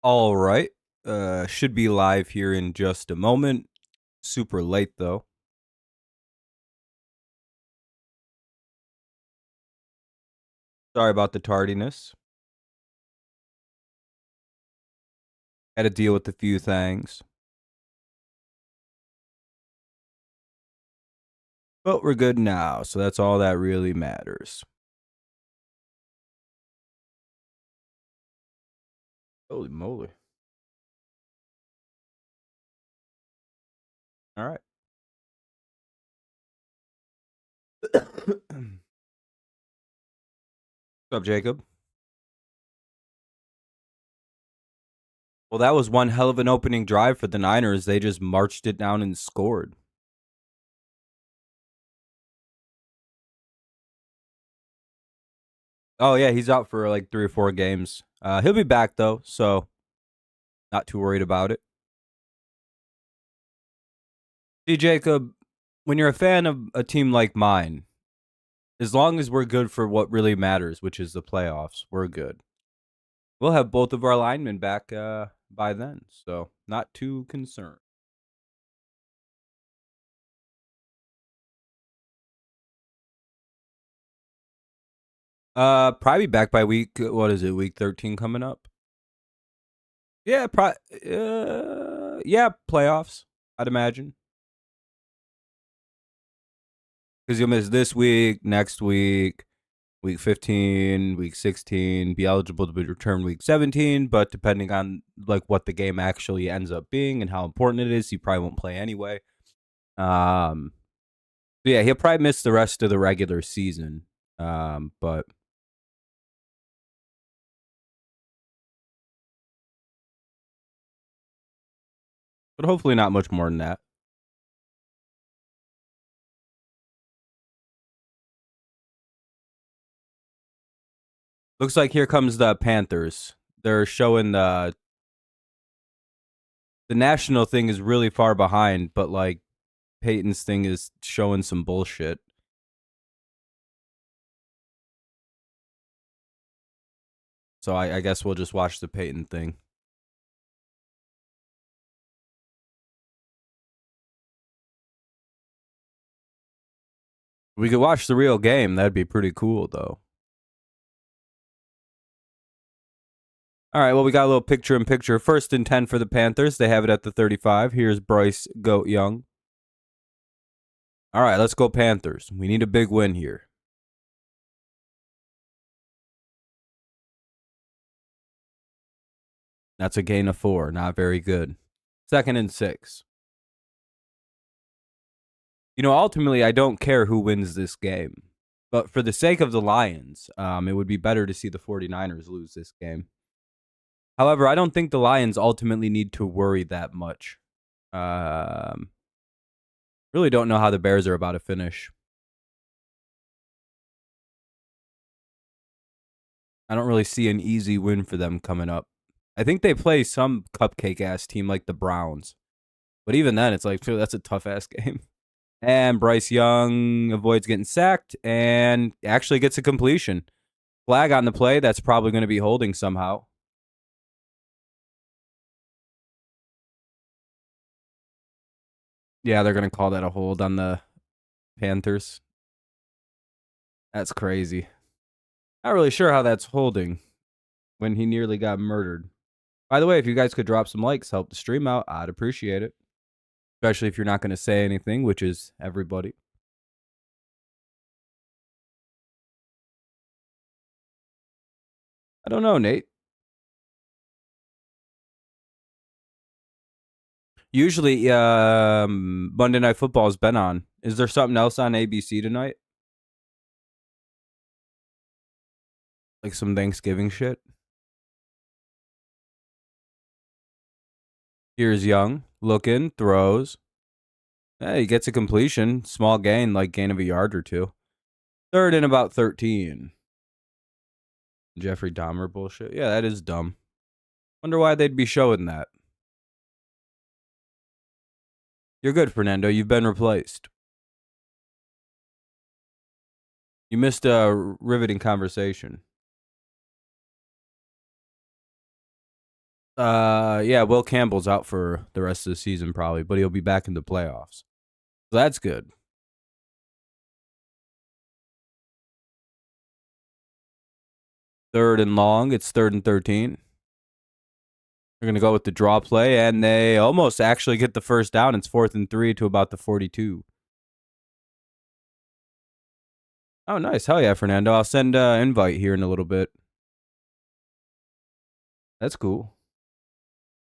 All right. Should be live here in just a moment. Super late though. Sorry about the tardiness. Had to deal with a few things. But we're good now, so that's all that really matters. Holy moly. All right. What's up, Jacob? Well, that was one hell of an opening drive for the Niners. They just marched it down and scored. Oh, yeah, he's out for like 3 or 4 games. He'll be back, though, so not too worried about it. See, Jacob, when you're a fan of a team like mine, as long as we're good for what really matters, which is the playoffs, we're good. We'll have both of our linemen back by then, so not too concerned. Probably back by week. What is it? Week 13 coming up. Yeah, yeah, playoffs. I'd imagine because you'll miss this week, next week, week 15, week 16. Be eligible to be returned week 17, but depending on like what the game actually ends up being and how important it is, you probably won't play anyway. Um, yeah, he'll probably miss the rest of the regular season. But hopefully not much more than that. Looks like here comes the Panthers. They're showing the national thing is really far behind, but like Peyton's thing is showing some bullshit. So I guess we'll just watch the Peyton thing. We could watch the real game. That'd be pretty cool, though. All right, well, we got a little picture in picture. 1st and 10 for the Panthers. They have it at the 35. Here's Bryce Goat Young. All right, let's go Panthers. We need a big win here. That's a gain of 4. Not very good. 2nd and 6. You know, ultimately, I don't care who wins this game. But for the sake of the Lions, it would be better to see the 49ers lose this game. However, I don't think the Lions ultimately need to worry that much. Really don't know how the Bears are about to finish. I don't really see an easy win for them coming up. I think they play some cupcake-ass team like the Browns. But even then, it's like, that's a tough-ass game. And Bryce Young avoids getting sacked and actually gets a completion. Flag on the play. That's probably going to be holding somehow. Yeah, they're going to call that a hold on the Panthers. That's crazy. Not really sure how that's holding when he nearly got murdered. By the way, if you guys could drop some likes, help the stream out, I'd appreciate it. Especially if you're not going to say anything, which is everybody. I don't know, Nate. Usually, Monday Night Football has been on. Is there something else on ABC tonight? Like some Thanksgiving shit? Here's Young. Looking. Throws. Hey, he gets a completion. Small gain, like gain of a yard or 2. 3rd and about 13. Jeffrey Dahmer bullshit. Yeah, that is dumb. Wonder why they'd be showing that. You're good, Fernando. You've been replaced. You missed a riveting conversation. Yeah, Will Campbell's out for the rest of the season probably, but he'll be back in the playoffs. So that's good. Third and long. It's 3rd and 13. They're going to go with the draw play, and they almost actually get the first down. It's 4th and 3 to about the 42. Oh, nice. Hell yeah, Fernando. I'll send an invite here in a little bit. That's cool.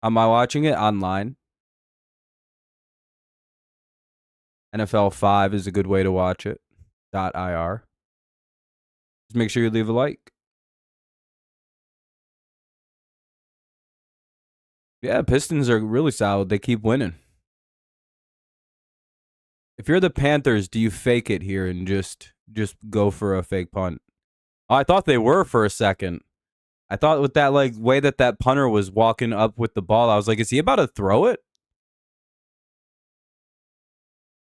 Am I watching it online? NFL 5 is a good way to watch it. .ir. Just make sure you leave a like. Yeah, Pistons are really solid. They keep winning. If you're the Panthers, do you fake it here and just go for a fake punt? Oh, I thought they were for a second. I thought with that like way that punter was walking up with the ball, I was like, is he about to throw it?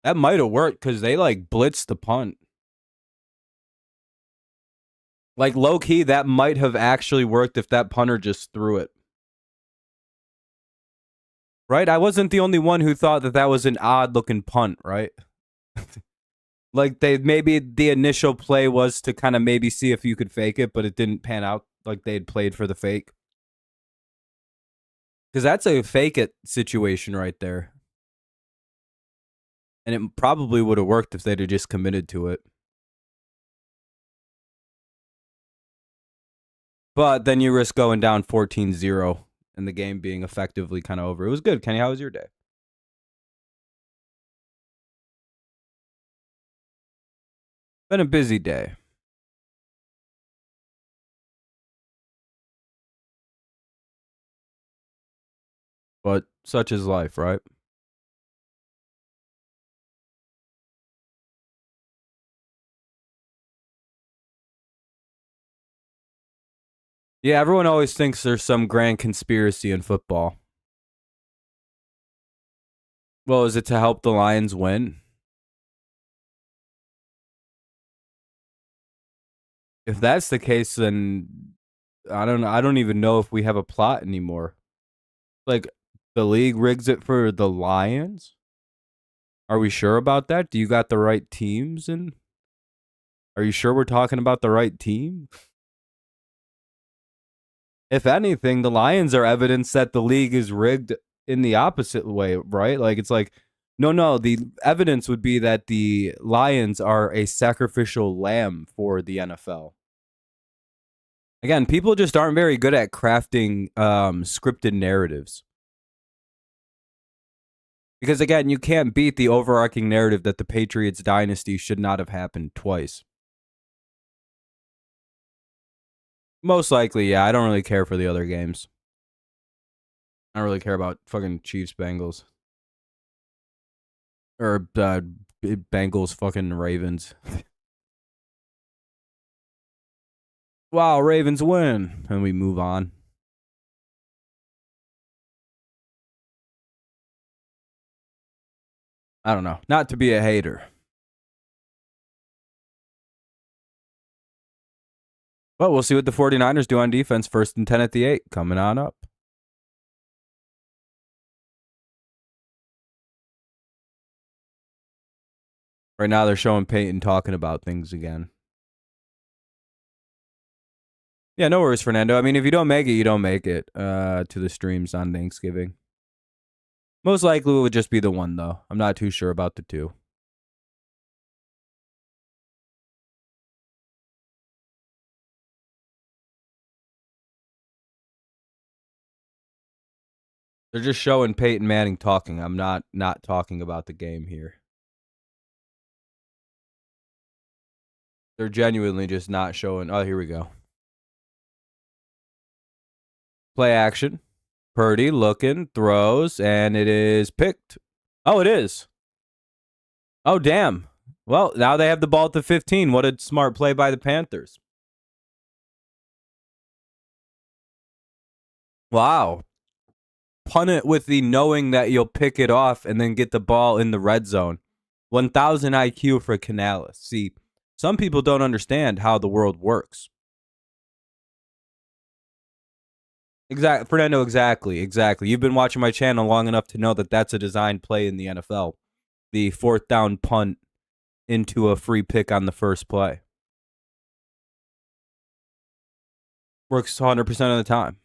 That might have worked because they like blitzed the punt. Like low key, that might have actually worked if that punter just threw it. Right? I wasn't the only one who thought that was an odd looking punt, right? Like they maybe the initial play was to kind of maybe see if you could fake it, but it didn't pan out like they'd played for the fake. Because that's a fake it situation right there. And it probably would have worked if they'd have just committed to it. But then you risk going down 14-0 and the game being effectively kind of over. It was good. Kenny, how was your day? Been a busy day. But such is life, right? Yeah, everyone always thinks there's some grand conspiracy in football. Well, is it to help the Lions win? If that's the case, then I don't know. I don't even know if we have a plot anymore. Like the league rigs it for the Lions? Are we sure about that? Do you got the right teams in? Are you sure we're talking about the right team? If anything, the Lions are evidence that the league is rigged in the opposite way, right? Like it's like, no, the evidence would be that the Lions are a sacrificial lamb for the NFL. Again, people just aren't very good at crafting scripted narratives. Because again, you can't beat the overarching narrative that the Patriots dynasty should not have happened twice. Most likely, yeah. I don't really care for the other games. I don't really care about fucking Chiefs Bengals. Or Bengals fucking Ravens. Wow, Ravens win. And we move on. I don't know. Not to be a hater. But we'll see what the 49ers do on defense. 1st and 10 at the 8. Coming on up. Right now they're showing Peyton talking about things again. Yeah, no worries, Fernando. I mean, if you don't make it, you don't make it to the streams on Thanksgiving. Most likely it would just be the one, though. I'm not too sure about the two. They're just showing Peyton Manning talking. I'm not talking about the game here. They're genuinely just not showing. Oh, here we go. Play action. Purdy looking, throws, and it is picked. Oh, it is. Oh, damn. Well, now they have the ball at the 15. What a smart play by the Panthers. Wow. Punt it with the knowing that you'll pick it off and then get the ball in the red zone. 1,000 IQ for Canales. See, some people don't understand how the world works. Exactly, Fernando. Exactly. You've been watching my channel long enough to know that that's a designed play in the NFL. The fourth down punt into a free pick on the first play works 100% of the time.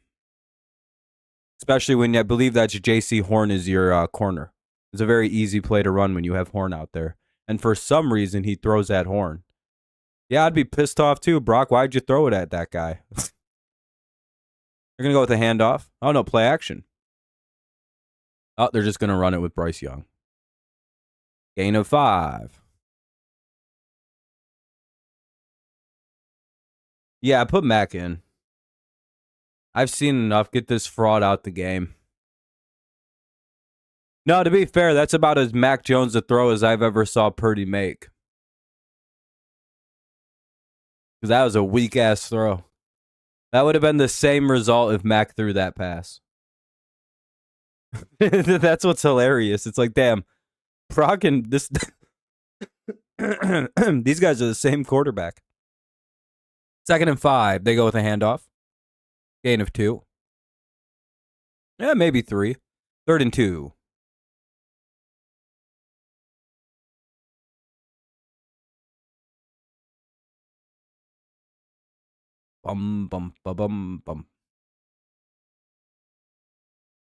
Especially when I believe that J.C. Horn is your corner. It's a very easy play to run when you have Horn out there. And for some reason, he throws that Horn. Yeah, I'd be pissed off too. Brock, why'd you throw it at that guy? They're going to go with a handoff. Oh, no, play action. Oh, they're just going to run it with Bryce Young. Gain of 5. Yeah, put Mac in. I've seen enough. Get this fraud out the game. No, to be fair, that's about as Mac Jones a throw as I've ever saw Purdy make. Because that was a weak-ass throw. That would have been the same result if Mac threw that pass. That's what's hilarious. It's like, damn, Brock and this... These guys are the same quarterback. 2nd and 5. They go with a handoff. Gain of 2. Yeah, maybe 3. 3rd and 2. Bum, bum, bum, bum, bum.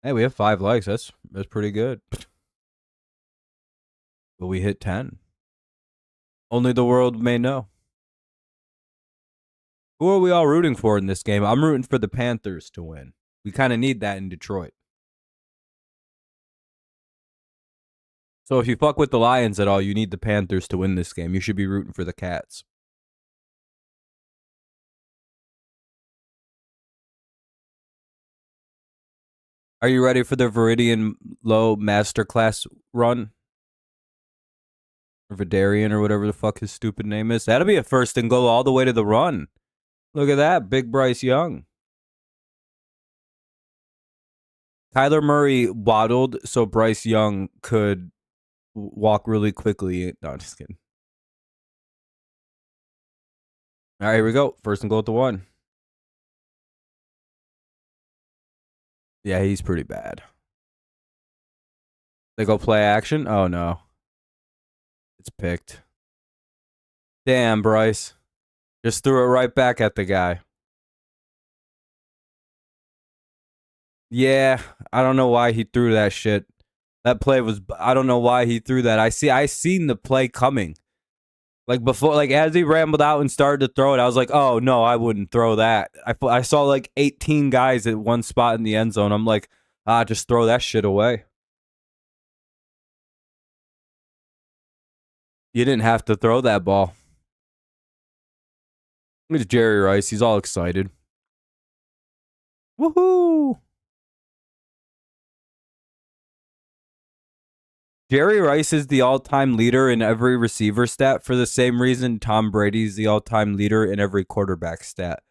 Hey, we have 5 likes. That's pretty good. But we hit 10. Only the world may know. Who are we all rooting for in this game? I'm rooting for the Panthers to win. We kind of need that in Detroit. So if you fuck with the Lions at all, you need the Panthers to win this game. You should be rooting for the Cats. Are you ready for the Viridian Low Masterclass run? Or Vidarian or whatever the fuck his stupid name is. That'll be a 1st and goal all the way to the run. Look at that. Big Bryce Young. Kyler Murray waddled so Bryce Young could walk really quickly. No, just kidding. All right, here we go. 1st and goal at the 1. Yeah, he's pretty bad. They go play action. Oh, no. It's picked. Damn, Bryce. Just threw it right back at the guy. Yeah, I don't know why he threw that shit. That play was, I don't know why he threw that. I seen the play coming. Like before, like as he rambled out and started to throw it, I was like, oh no, I wouldn't throw that. I saw like 18 guys at one spot in the end zone. I'm like, just throw that shit away. You didn't have to throw that ball. Look at Jerry Rice. He's all excited. Woohoo! Jerry Rice is the all-time leader in every receiver stat for the same reason Tom Brady's the all-time leader in every quarterback stat.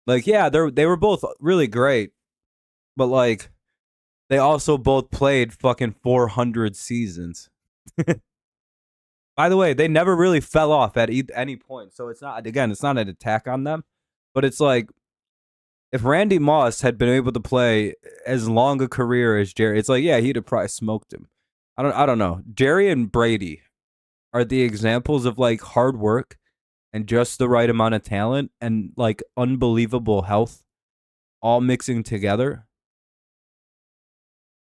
Like, yeah, they were both really great, but like, they also both played fucking 400 seasons. By the way, they never really fell off at any point. So it's not an attack on them, but it's like if Randy Moss had been able to play as long a career as Jerry, it's like, yeah, he'd have probably smoked him. I don't know. Jerry and Brady are the examples of like hard work and just the right amount of talent and like unbelievable health all mixing together.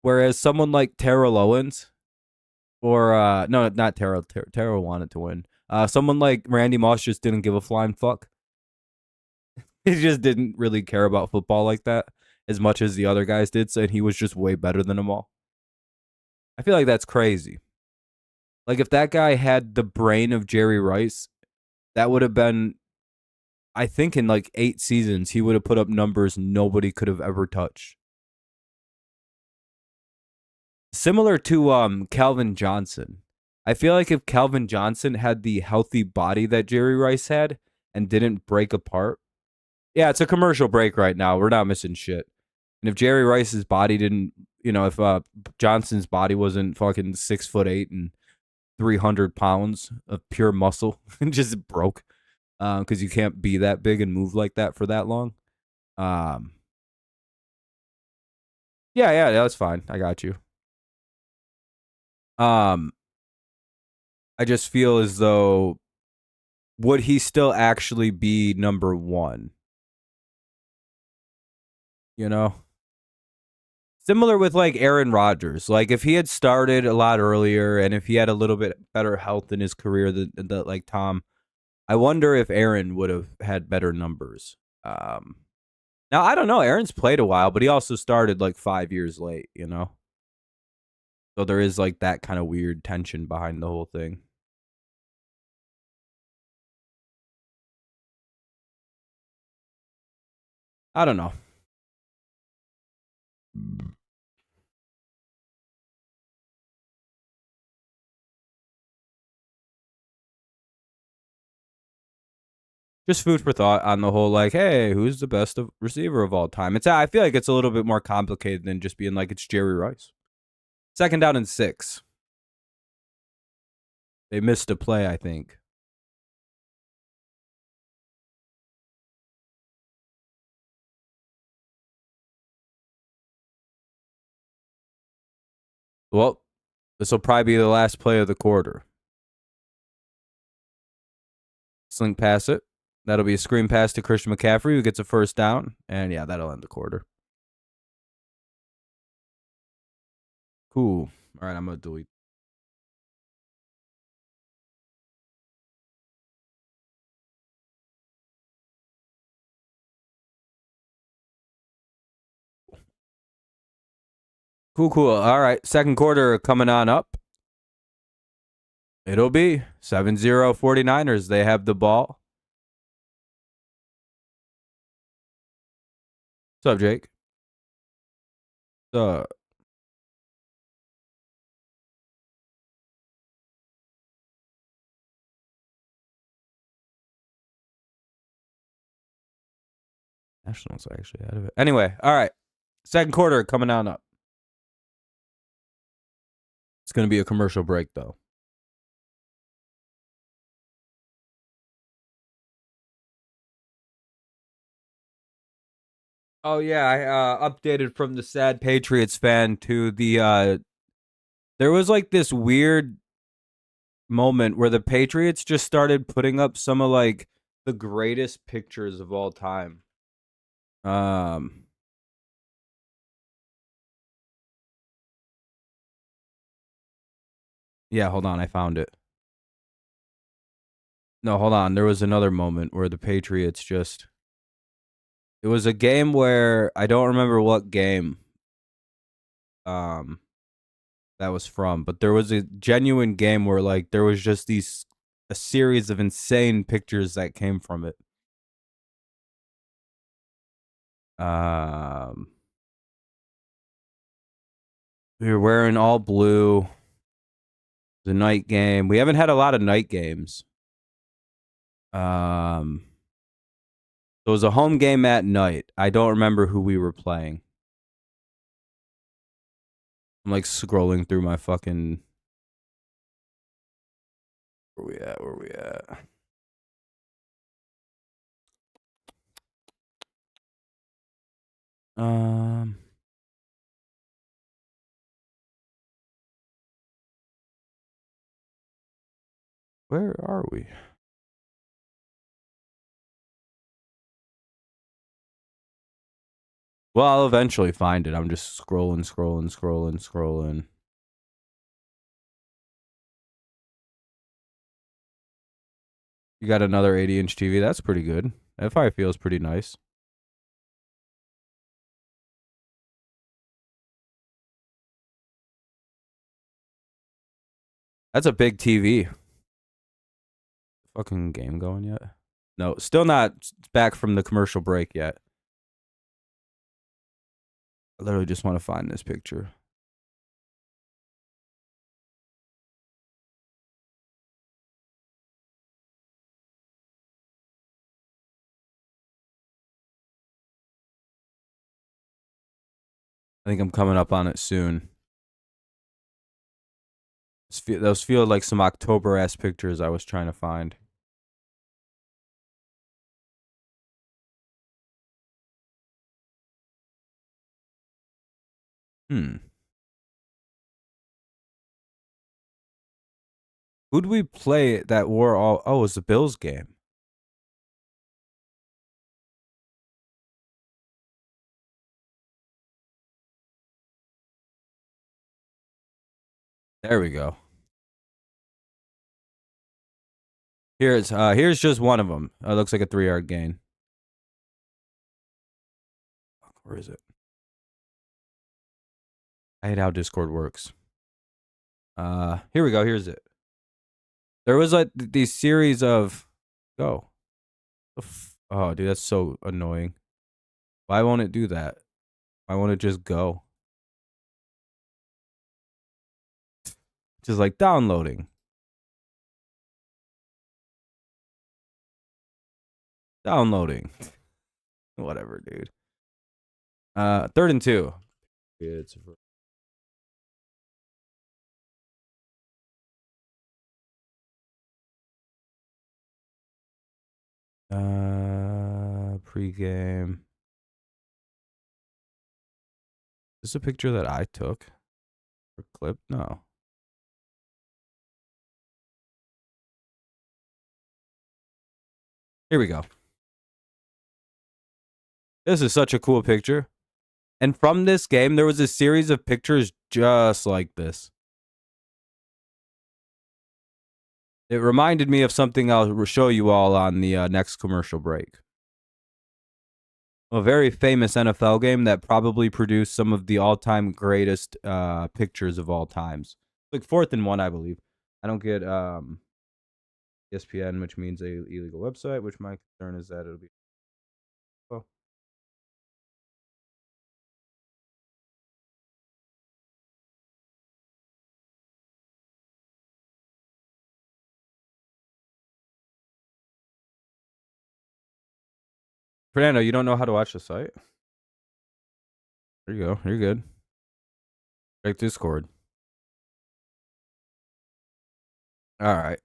Whereas someone like Terrell Owens, or no, not Terrell. Terrell wanted to win. Someone like Randy Moss just didn't give a flying fuck. He just didn't really care about football like that as much as the other guys did. So he was just way better than them all. I feel like that's crazy. Like if that guy had the brain of Jerry Rice, that would have been, I think in like 8 seasons, he would have put up numbers nobody could have ever touched. Similar to Calvin Johnson. I feel like if Calvin Johnson had the healthy body that Jerry Rice had and didn't break apart. Yeah, it's a commercial break right now. We're not missing shit. And if Jerry Rice's body didn't, if Johnson's body wasn't fucking 6'8" and 300 pounds of pure muscle and just broke, because you can't be that big and move like that for that long. Yeah, that's fine. I got you. Um, I just feel as though would he still actually be number one? You know, similar with like Aaron Rodgers. Like if he had started a lot earlier and if he had a little bit better health in his career than like Tom, I wonder if Aaron would have had better numbers. Now I don't know. Aaron's played a while, but he also started like 5 years late. You know, so there is like that kind of weird tension behind the whole thing. I don't know. Just food for thought on the whole, like, hey, who's the best receiver of all time? I feel like it's a little bit more complicated than just being like it's Jerry Rice. Second down and 6. They missed a play, I think. Well, this will probably be the last play of the quarter. Sling pass it. That'll be a screen pass to Christian McCaffrey, who gets a first down. And yeah, that'll end the quarter. Cool. All right, I'm going to delete. Cool. All right, second quarter coming on up. It'll be 7-0 49ers. They have the ball. What's up, Jake? What's up? Nationals are actually out of it. Anyway, all right. Second quarter coming on up. It's going to be a commercial break, though. Oh, yeah. I updated from the sad Patriots fan to the. There was like this weird moment where the Patriots just started putting up some of like the greatest pictures of all time. Um, yeah, hold on, I found it. No, hold on. There was another moment where the Patriots just. It was a game where I don't remember what game um that was from, but there was a genuine game where like there was just a series of insane pictures that came from it. Um we were wearing all blue. The night game. We haven't had a lot of night games. Um it was a home game at night. I don't remember who we were playing. I'm like scrolling through my fucking where we at? Where we at? Um where are we? Well, I'll eventually find it. I'm just scrolling. You got another 80-inch TV. That's pretty good. That probably feels pretty nice. That's a big TV. Fucking game going yet? No, still not back from the commercial break yet. I literally just want to find this picture. I think I'm coming up on it soon. Those feel like some October ass pictures I was trying to find. Hmm. Who'd we play that wore all? Oh, it was the Bills game. There we go. Here's just one of them. It looks like a 3-yard gain. Where is it? I hate how Discord works. Here we go. Here's it. There was like these series of go. Oh, dude, that's so annoying. Why won't it do that? Why won't it just go? Just like downloading. Downloading. Whatever, dude. 3rd and 2. It's pregame. Is this a picture that I took? Or clip? No. Here we go. This is such a cool picture. And from this game, there was a series of pictures just like this. It reminded me of something I'll show you all on the next commercial break. A very famous NFL game that probably produced some of the all-time greatest pictures of all times. Like 4th and 1, I believe. I don't get ESPN, which means a illegal website, which my concern is that it'll be... Oh. Fernando, you don't know how to watch the site? There you go. You're good. Check Discord. All right.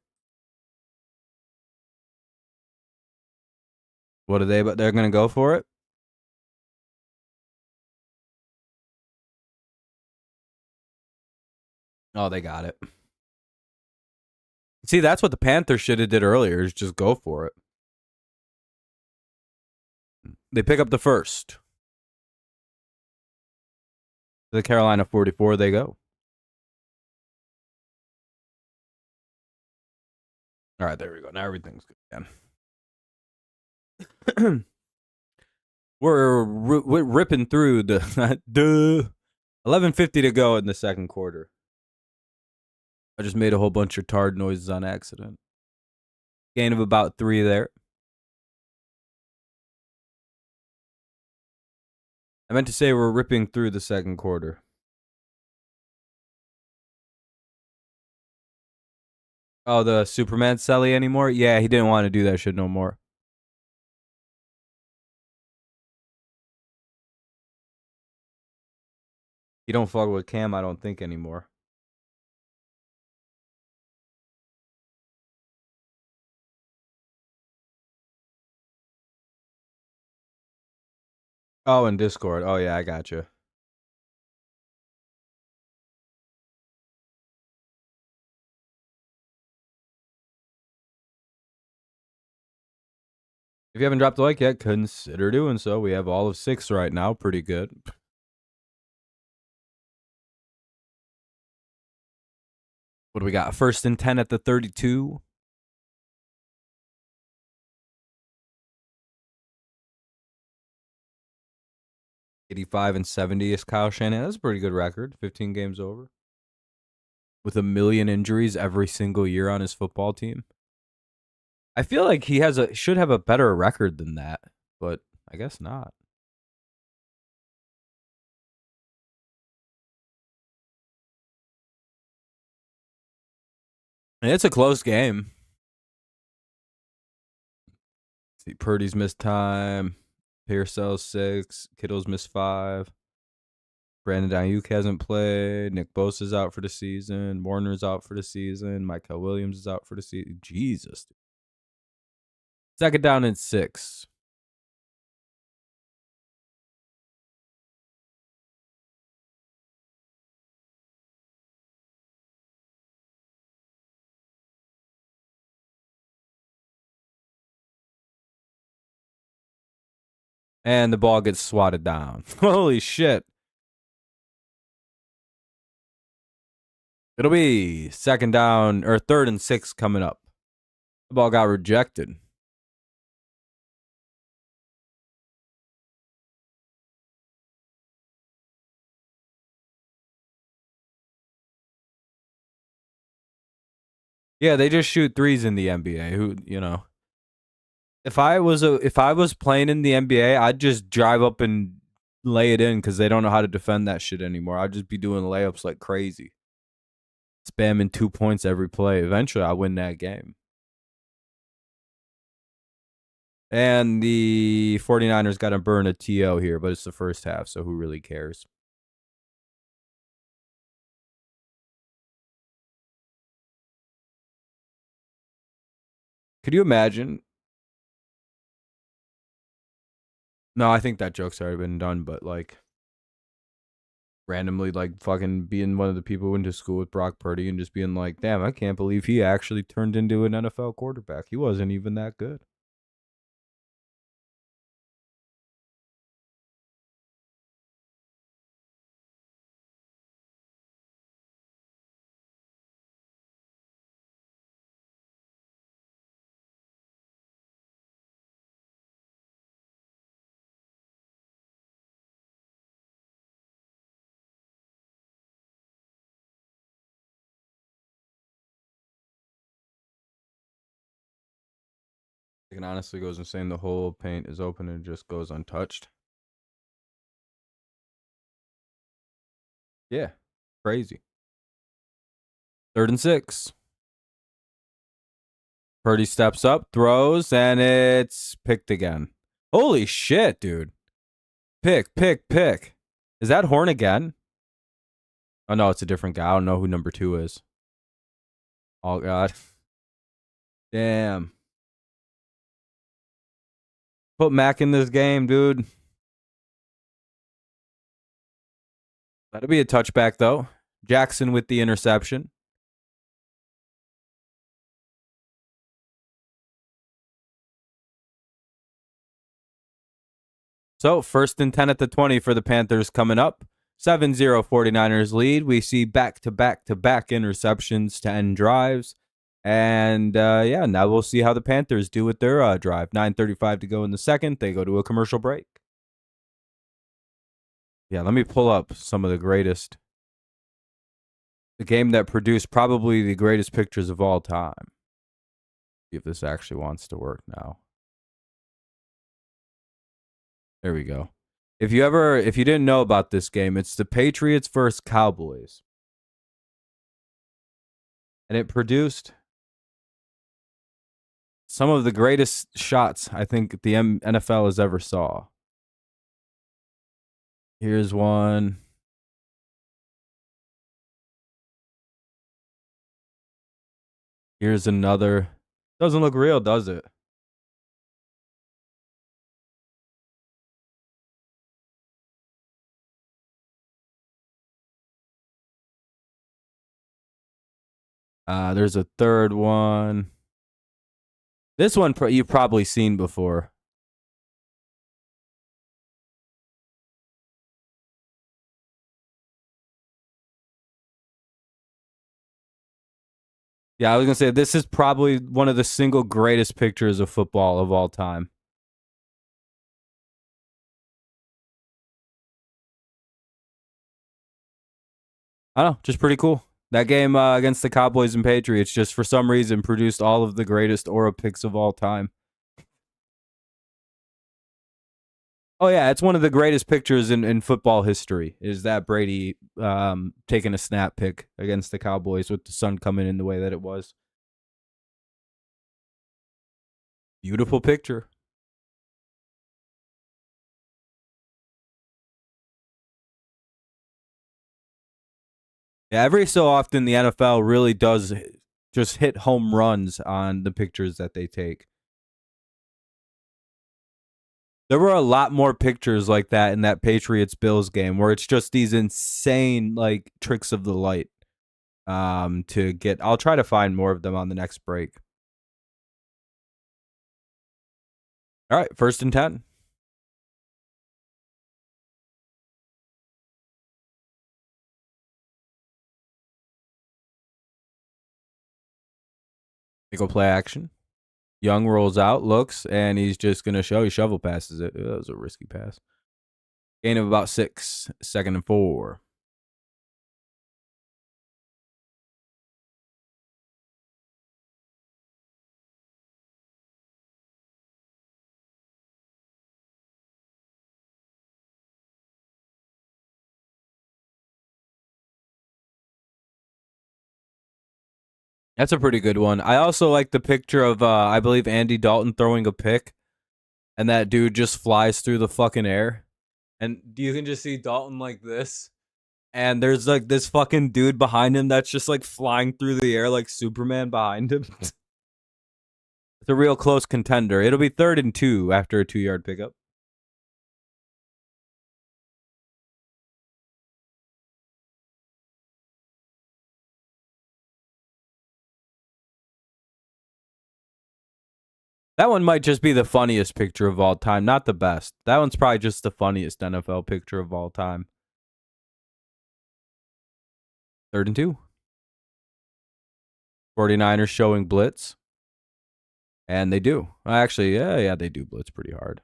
What are they? But they're gonna go for it. Oh, they got it. See, that's what the Panthers should have did earlier. Is just go for it. They pick up the first. The Carolina 44. They go. All right, there we go. Now everything's good again. We're ripping through the 11:50 to go in the second quarter. I just made a whole bunch of tard noises on accident. Gain of about 3 there. I meant to say we're ripping through the second quarter. Oh, the Superman Selly anymore? Yeah, he didn't want to do that shit no more. He don't fuck with Cam, I don't think, anymore. Oh, in Discord. Oh, yeah, I got you. If you haven't dropped a like yet, consider doing so. We have all of 6 right now. Pretty good. What do we got? 1st and 10 at the 32. $85 and 70 is Kyle Shanahan. That's a pretty good record. 15 games over. With 1 million injuries every single year on his football team. I feel like he should have a better record than that, but I guess not. And it's a close game. See, Purdy's missed time. Pearsall's 6. Kittle's missed 5. Brandon Ayuk hasn't played. Nick Bosa's out for the season. Warner's out for the season. Michael Williams is out for the season. Jesus. 2nd down and 6. And the ball gets swatted down. Holy shit. It'll be second down or 3rd and 6 coming up. The ball got rejected. Yeah, they just shoot threes in the NBA. Who, you know. If I was playing in the NBA, I'd just drive up and lay it in because they don't know how to defend that shit anymore. I'd just be doing layups like crazy. Spamming 2 points every play. Eventually, I'll win that game. And the 49ers got to burn a TO here, but it's the first half, so who really cares? Could you imagine? No, I think that joke's already been done, but like randomly like fucking being one of the people who went to school with Brock Purdy and just being like, damn, I can't believe he actually turned into an NFL quarterback. He wasn't even that good. I can honestly goes insane. The whole paint is open and just goes untouched. Yeah, crazy. 3rd and 6. Purdy steps up, throws, and it's picked again. Holy shit, dude. Pick. Is that Horn again? Oh, no, it's a different guy. I don't know who number 2 is. Oh, God. Damn. Put Mac in this game, dude. That'll be a touchback, though. Jackson with the interception. So, 1st and 10 at the 20 for the Panthers coming up. 7-0 49ers lead. We see back-to-back-to-back interceptions to end drives. And, yeah, now we'll see how the Panthers do with their drive. 9:35 to go in the second. They go to a commercial break. Yeah, let me pull up some of the greatest. The game that produced probably the greatest pictures of all time. See if this actually wants to work now. There we go. If you didn't know about this game, it's the Patriots versus Cowboys. And it produced some of the greatest shots I think the NFL has ever saw. Here's one. Here's another. Doesn't look real, does it? There's a third one. This one you've probably seen before. Yeah, I was going to say, this is probably one of the single greatest pictures of football of all time. I don't know, just pretty cool. That game against the Cowboys and Patriots just for some reason produced all of the greatest aura pics of all time. Oh, yeah, it's one of the greatest pictures in football history is that Brady taking a snap pick against the Cowboys with the sun coming in the way that it was. Beautiful picture. Yeah, every so often the NFL really does just hit home runs on the pictures that they take. There were a lot more pictures like that in that Patriots Bills game where it's just these insane like tricks of the light. To get, I'll try to find more of them on the next break. All right, 1st and 10. They go play action. Young rolls out, looks, and he's just going to show. He shovel passes it. That was a risky pass. Gain of about 6. 2nd and 4. That's a pretty good one. I also like the picture of, I believe, Andy Dalton throwing a pick, and that dude just flies through the fucking air. And you can just see Dalton like this. And there's like this fucking dude behind him that's just like flying through the air like Superman behind him. It's a real close contender. It'll be 3rd and 2 after a 2-yard pickup. That one might just be the funniest picture of all time, not the best. That one's probably just the funniest NFL picture of all time. 3rd and 2. 49ers showing blitz. And they do. Actually, yeah, they do blitz pretty hard.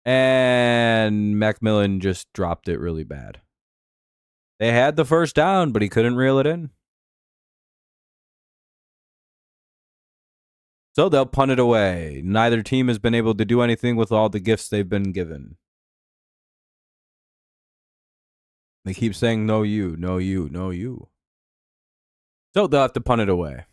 And Macmillan just dropped it really bad. They had the first down, but he couldn't reel it in. So they'll punt it away. Neither team has been able to do anything with all the gifts they've been given. They keep saying, no you, no you, no you. So they'll have to punt it away.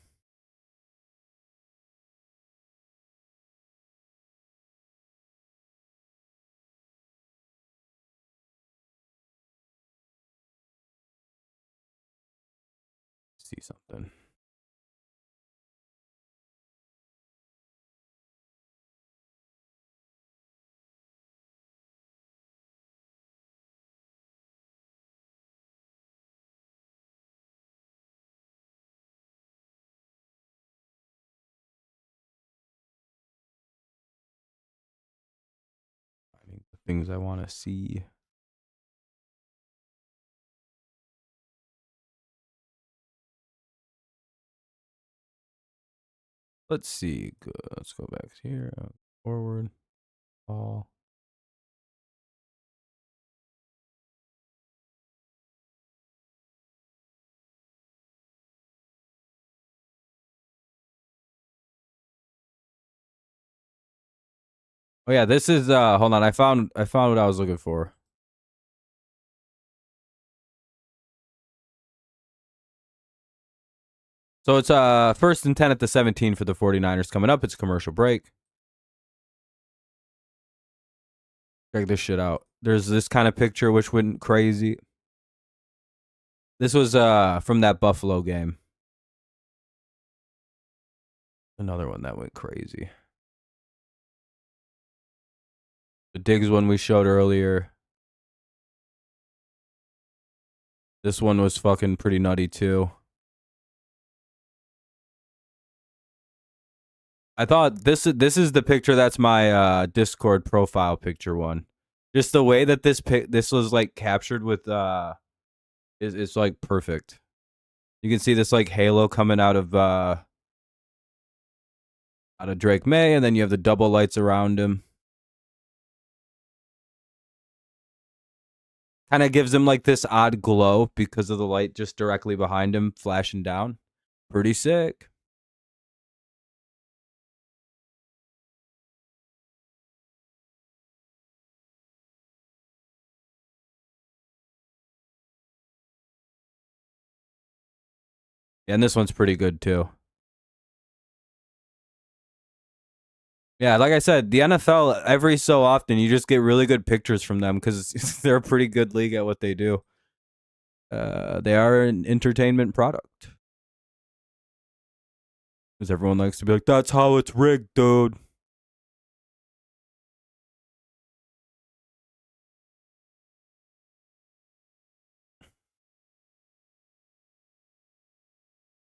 See something. Finding the things I want to see. Let's see. Good. Let's go back here. Forward. Ball. Oh yeah, this is hold on. I found what I was looking for. So it's 1st and 10 at the 17 for the 49ers coming up. It's a commercial break. Check this shit out. There's this kind of picture which went crazy. This was from that Buffalo game. Another one that went crazy. The Diggs one we showed earlier. This one was fucking pretty nutty too. I thought this is the picture that's my Discord profile picture one. Just the way that this was like captured with is like perfect. You can see this like halo coming out of Drake May, and then you have the double lights around him. Kind of gives him like this odd glow because of the light just directly behind him flashing down. Pretty sick. And this one's pretty good too. Yeah, like I said, the NFL, every so often, you just get really good pictures from them because they're a pretty good league at what they do. They are an entertainment product. Because everyone likes to be like, that's how it's rigged, dude.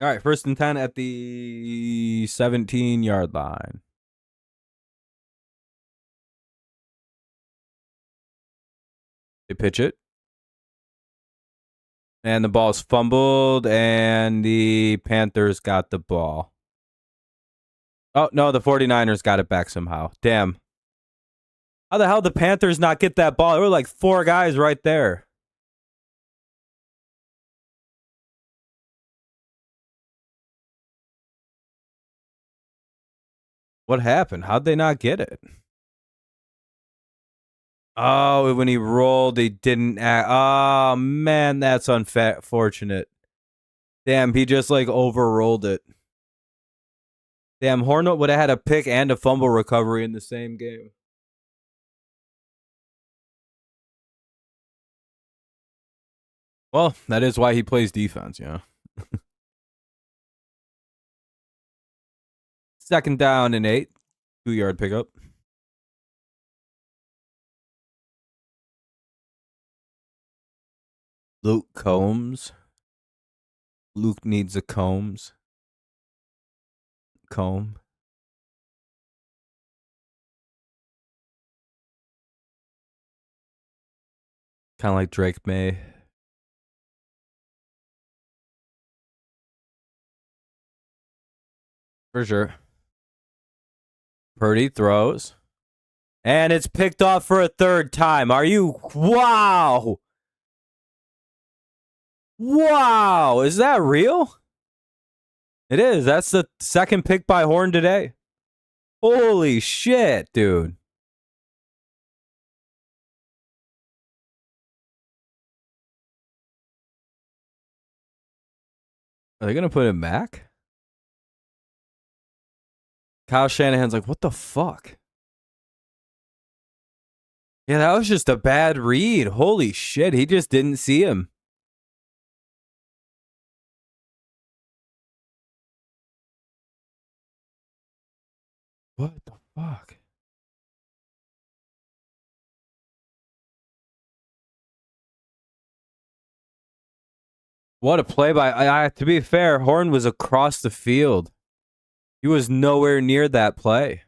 All right, 1st and 10 at the 17-yard line. They pitch it. And the ball's fumbled, and the Panthers got the ball. Oh, no, the 49ers got it back somehow. Damn. How the hell did the Panthers not get that ball? There were like 4 guys right there. What happened? How'd they not get it? Oh, when he rolled, he didn't act. Oh, man, that's unfortunate. Damn, he just like overrolled it. Damn, Hornet would have had a pick and a fumble recovery in the same game. Well, that is why he plays defense, yeah. 2nd down and 8. 2-yard pickup. Luke Combs. Luke needs a Combs. Comb. Kind of like Drake May. For sure. Purdy throws. And it's picked off for a 3rd time. Are you? Wow. Wow. Is that real? It is. That's the 2nd pick by Horn today. Holy shit, dude. Are they going to put him back? Kyle Shanahan's like, what the fuck? Yeah, that was just a bad read. Holy shit. He just didn't see him. What the fuck? What a play by... to be fair, Horn was across the field. He was nowhere near that play.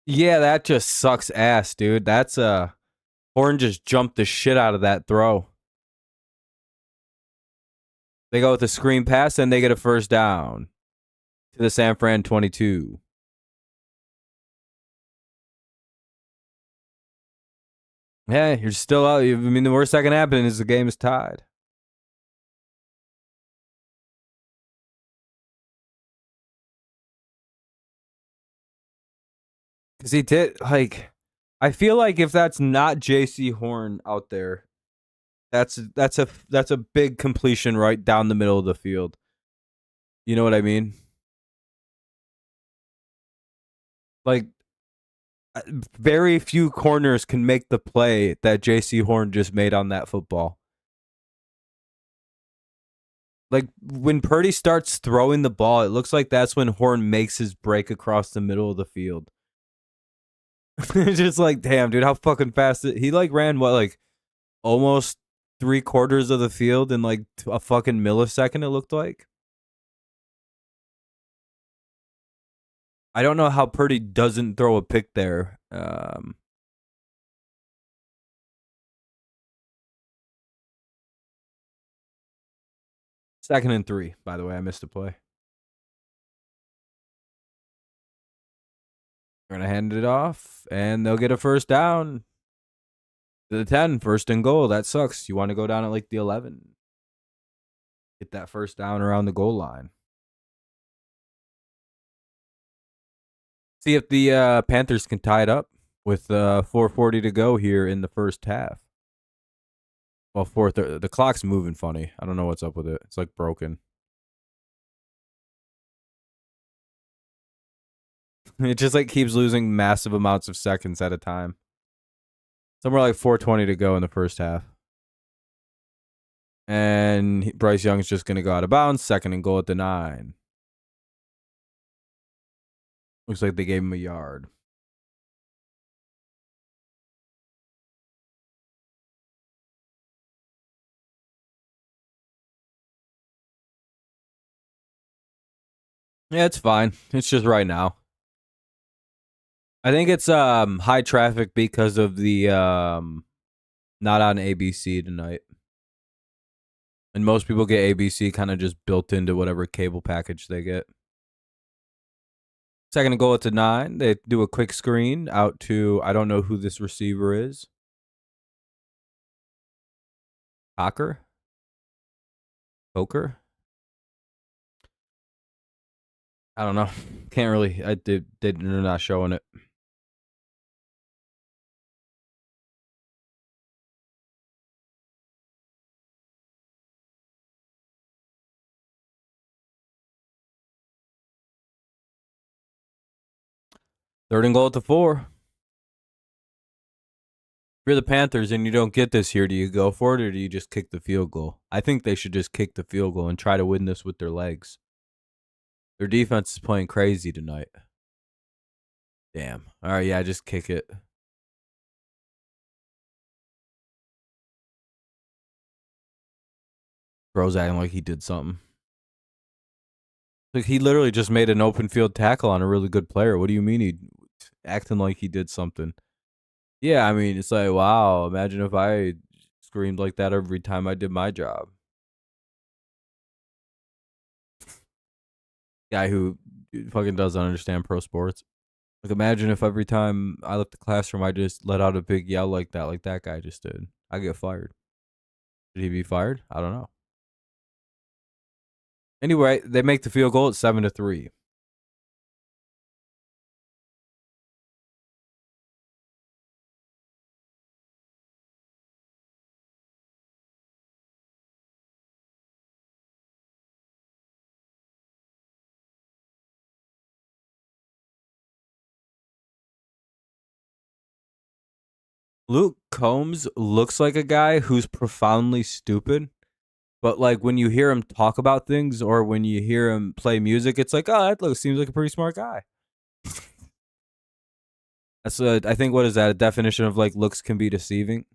Yeah, that just sucks ass, dude. That's Horn just jumped the shit out of that throw. They go with a screen pass and they get a 1st down to the San Fran 22. Yeah, you're still out. I mean, the worst that can happen is the game is tied. Because he did, like, I feel like if that's not J.C. Horn out there, that's a big completion right down the middle of the field. You know what I mean? Like, very few corners can make the play that J.C. Horn just made on that football. Like, when Purdy starts throwing the ball, it looks like that's when Horn makes his break across the middle of the field. It's just like, damn, dude, how fucking fast he like ran what, like almost 3/4 of the field in like a fucking millisecond, it looked like. I don't know how Purdy doesn't throw a pick there. 2nd and 3, by the way. I missed a play. They're going to hand it off, and they'll get a 1st down to the 10. 1st and goal. That sucks. You want to go down at like the 11. Get that 1st down around the goal line. See if the Panthers can tie it up with 4:40 to go here in the 1st half. Well, 4:30. The clock's moving funny. I don't know what's up with it. It's like broken. It just like keeps losing massive amounts of seconds at a time. Somewhere like 4:20 to go in the 1st half. And Bryce Young's just going to go out of bounds. 2nd and goal at the 9. Looks like they gave him a yard. Yeah, it's fine. It's just right now. I think it's high traffic because of the not on ABC tonight. And most people get ABC kind of just built into whatever cable package they get. Second and goal at the 9. They do a quick screen out to, I don't know who this receiver is. Cocker? Coker? I don't know. Can't really. They're not showing it. Third and goal at the 4. If you're the Panthers and you don't get this here, do you go for it or do you just kick the field goal? I think they should just kick the field goal and try to win this with their legs. Their defense is playing crazy tonight. Damn. All right, yeah, just kick it. Bro's acting like he did something. Like he literally just made an open field tackle on a really good player. What do you mean he acting like he did something? Yeah, I mean, it's like, wow, imagine if I screamed like that every time I did my job. Guy who fucking doesn't understand pro sports. Like, imagine if every time I left the classroom, I just let out a big yell like that guy just did. I get fired. Should he be fired? I don't know. Anyway, they make the field goal at 7-3. Luke Combs looks like a guy who's profoundly stupid, but like when you hear him talk about things or when you hear him play music, it's like, oh, that seems like a pretty smart guy. That's I think, what is that? A definition of like looks can be deceiving.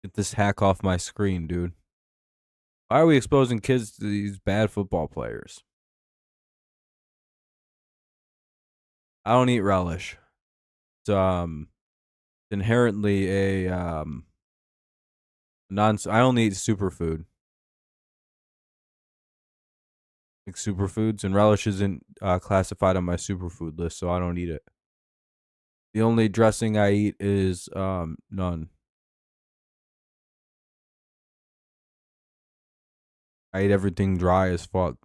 Get this hack off my screen, dude. Why are we exposing kids to these bad football players? I don't eat relish. It's inherently a I only eat superfood. Like superfoods, and relish isn't classified on my superfood list, so I don't eat it. The only dressing I eat is none. I eat everything dry as fuck.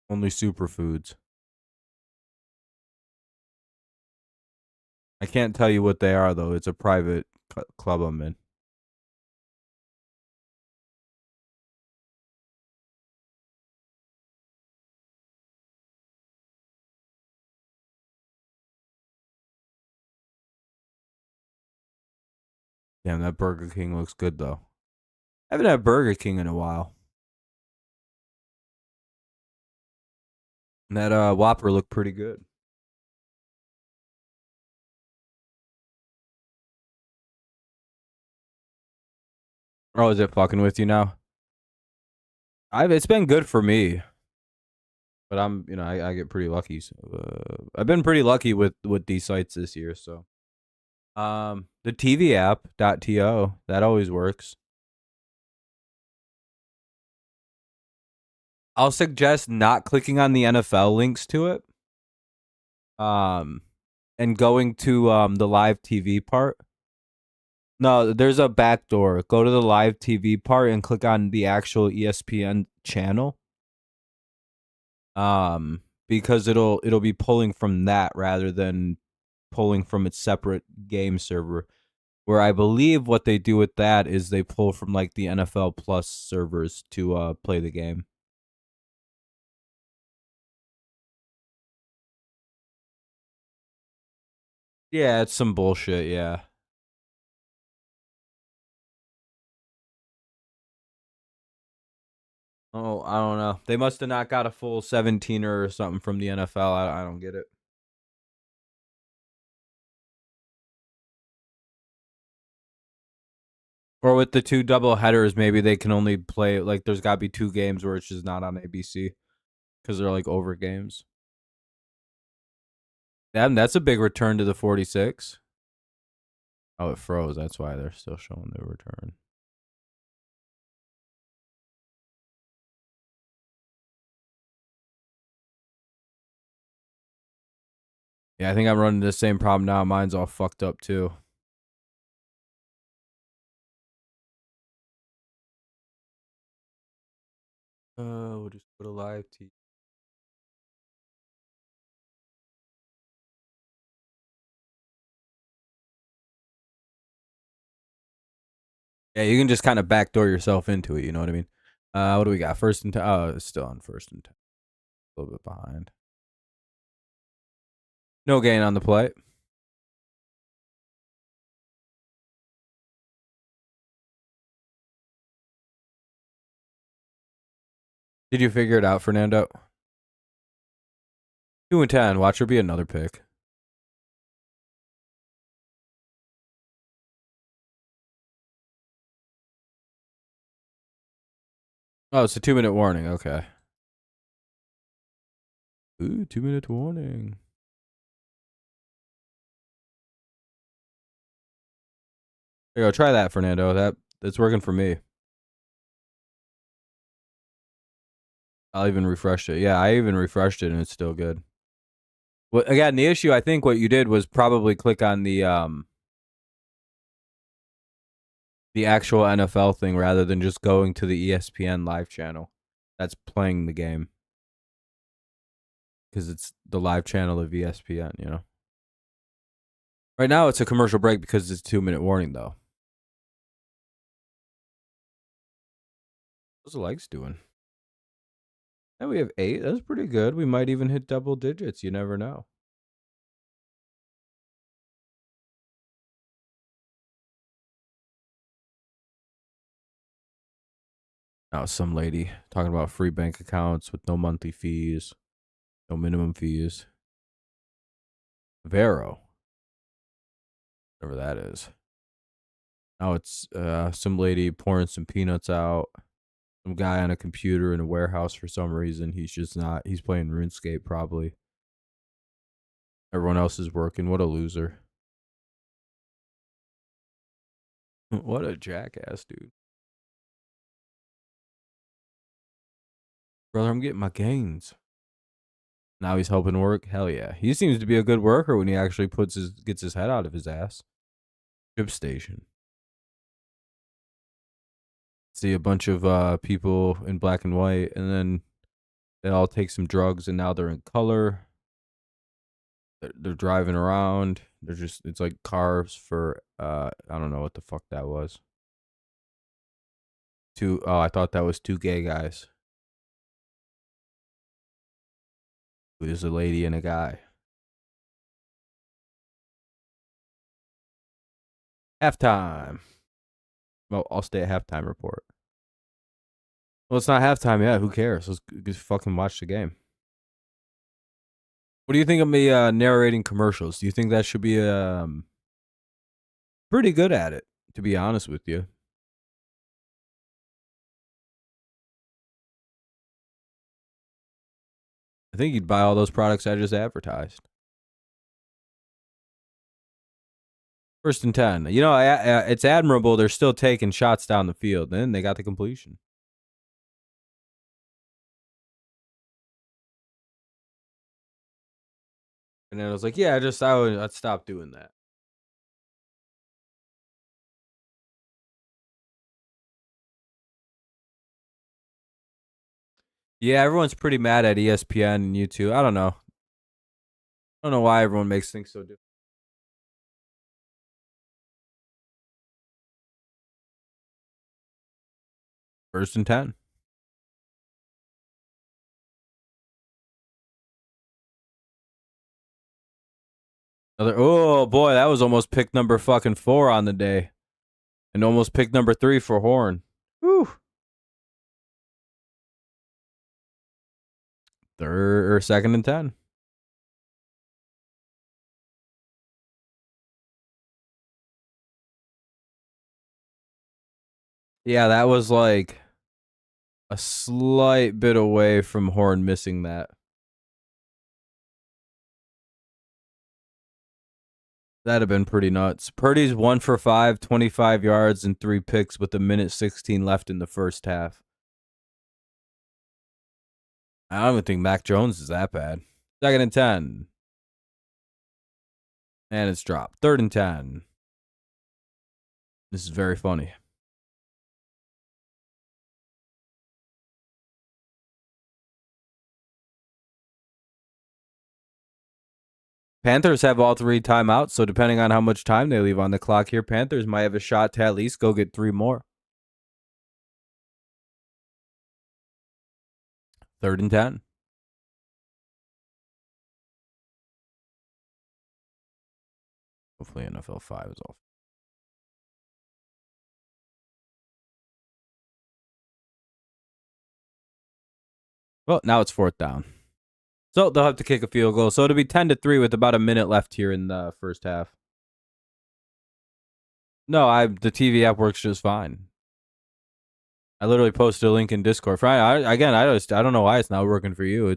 Only superfoods. I can't tell you what they are though. It's a private club I'm in. Damn, that Burger King looks good though. I haven't had Burger King in a while. And that Whopper looked pretty good. Oh, is it fucking with you now? It's been good for me, but I get pretty lucky. So, I've been pretty lucky with these sites this year. So, the TV app .to that always works. I'll suggest not clicking on the NFL links to it. And going to the live TV part. No, there's a back door. Go to the live TV part and click on the actual ESPN channel. Because it'll be pulling from that rather than pulling from its separate game server. Where I believe what they do with that is they pull from like the NFL Plus servers to play the game. Yeah, it's some bullshit, yeah. Oh, I don't know. They must have not got a full 17er or something from the NFL. I don't get it. Or with the two double headers, maybe they can only play like there's got to be two games where it's just not on ABC because they're like over games. Damn, that's a big return to the 46. Oh, it froze. That's why they're still showing the return. Yeah, I think I'm running the same problem now. Mine's all fucked up too. We'll just put a live T. Yeah, you can just kind of backdoor yourself into it. You know what I mean? What do we got? First and 10. Oh, it's still on first and 10. A little bit behind. No gain on the play. Did you figure it out, Fernando? 2 and 10. Watch her be another pick. Oh, it's a 2-minute warning. Okay. Ooh, 2-minute warning. There you go. Try that, Fernando. That's working for me. I'll even refresh it. Yeah, I even refreshed it and it's still good. Well, again, the issue, I think what you did was probably click on the actual NFL thing rather than just going to the ESPN live channel that's playing the game. Because it's the live channel of ESPN, you know? Right now, it's a commercial break because it's a 2-minute warning, though. What's the likes doing? And we have 8. That's pretty good. We might even hit double digits. You never know. Now, some lady talking about free bank accounts with no monthly fees, no minimum fees. Vero. Whatever that is. Now it's some lady pouring some peanuts out. Some guy on a computer in a warehouse for some reason. He's just not. He's playing RuneScape probably. Everyone else is working. What a loser. What a jackass, dude. Brother, I'm getting my gains. Now he's helping work. Hell yeah. He seems to be a good worker when he actually gets his head out of his ass. Ship station. See a bunch of people in black and white, and then they all take some drugs, and now they're in color. They're driving around. They're just, it's like cars for, I don't know what the fuck that was. Oh, I thought that was 2 gay guys. There's a lady and a guy. Halftime. Well, I'll stay at halftime report. Well, it's not halftime yet. Who cares? Let's just fucking watch the game. What do you think of me narrating commercials? Do you think that should be pretty good at it, to be honest with you? I think you'd buy all those products I just advertised. First and 10. You know, it's admirable. They're still taking shots down the field. Then they got the completion. And then I was like, yeah, I'd stop doing that. Yeah, everyone's pretty mad at ESPN and YouTube. I don't know. I don't know why everyone makes things so different. First and 10. Oh boy, that was almost pick number fucking 4 on the day, and almost pick number 3 for Horn. Whew. Third or second and 10. Yeah, that was like a slight bit away from Horn missing that. That'd have been pretty nuts. Purdy's 1 for 5, 25 yards and 3 picks with a minute 16 left in the first half. I don't even think Mac Jones is that bad. Second and 10. And it's dropped. 3rd and 10. This is very funny. Panthers have all 3 timeouts, so depending on how much time they leave on the clock here, Panthers might have a shot to at least go get 3 more. 3rd and 10. Hopefully NFL 5 is off. Well, now it's 4th down. So they'll have to kick a field goal. So it'll be 10-3 with about a minute left here in the first half. No, the TV app works just fine. I literally posted a link in Discord. I don't know why it's not working for you.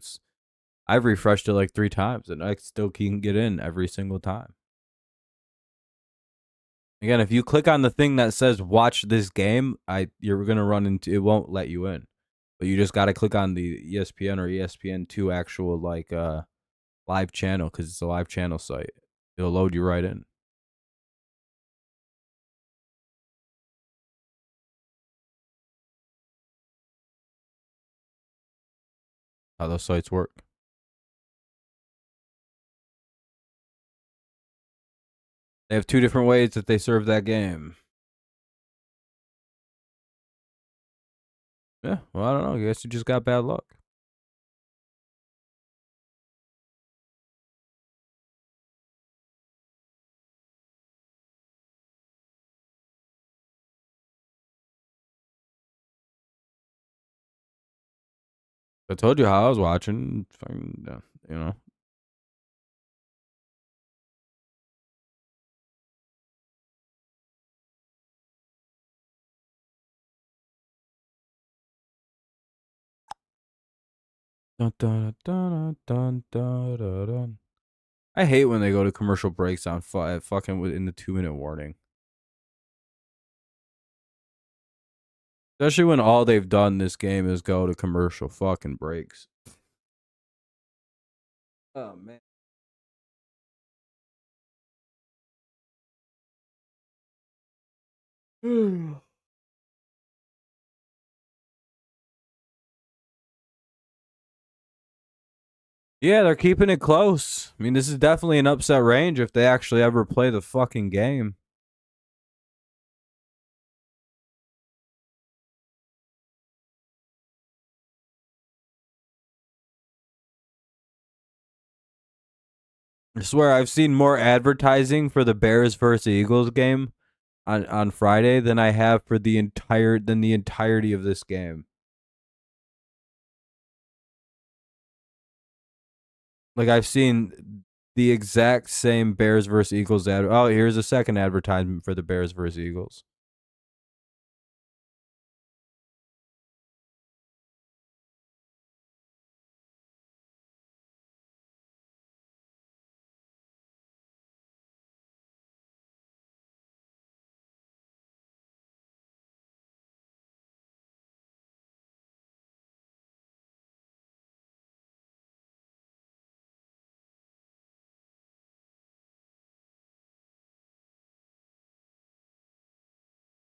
I've refreshed it like 3 times and I still can get in every single time. Again, if you click on the thing that says watch this game, you're gonna run into it won't let you in. But you just gotta click on the ESPN or ESPN2 actual like live channel because it's a live channel site. It'll load you right in. How those sites work. They have 2 different ways that they serve that game. Yeah, well, I don't know. I guess you just got bad luck. I told you how I was watching. You know. Dun, dun, dun, dun, dun, dun, dun. I hate when they go to commercial breaks on fucking within the 2-minute warning. Especially when all they've done this game is go to commercial fucking breaks. Oh, man. Yeah, they're keeping it close. I mean, this is definitely an upset range if they actually ever play the fucking game. I swear I've seen more advertising for the Bears versus Eagles game on Friday than I have for the entirety of this game. Like I've seen the exact same Bears versus Eagles ad. Oh, here's a second advertisement for the Bears versus Eagles.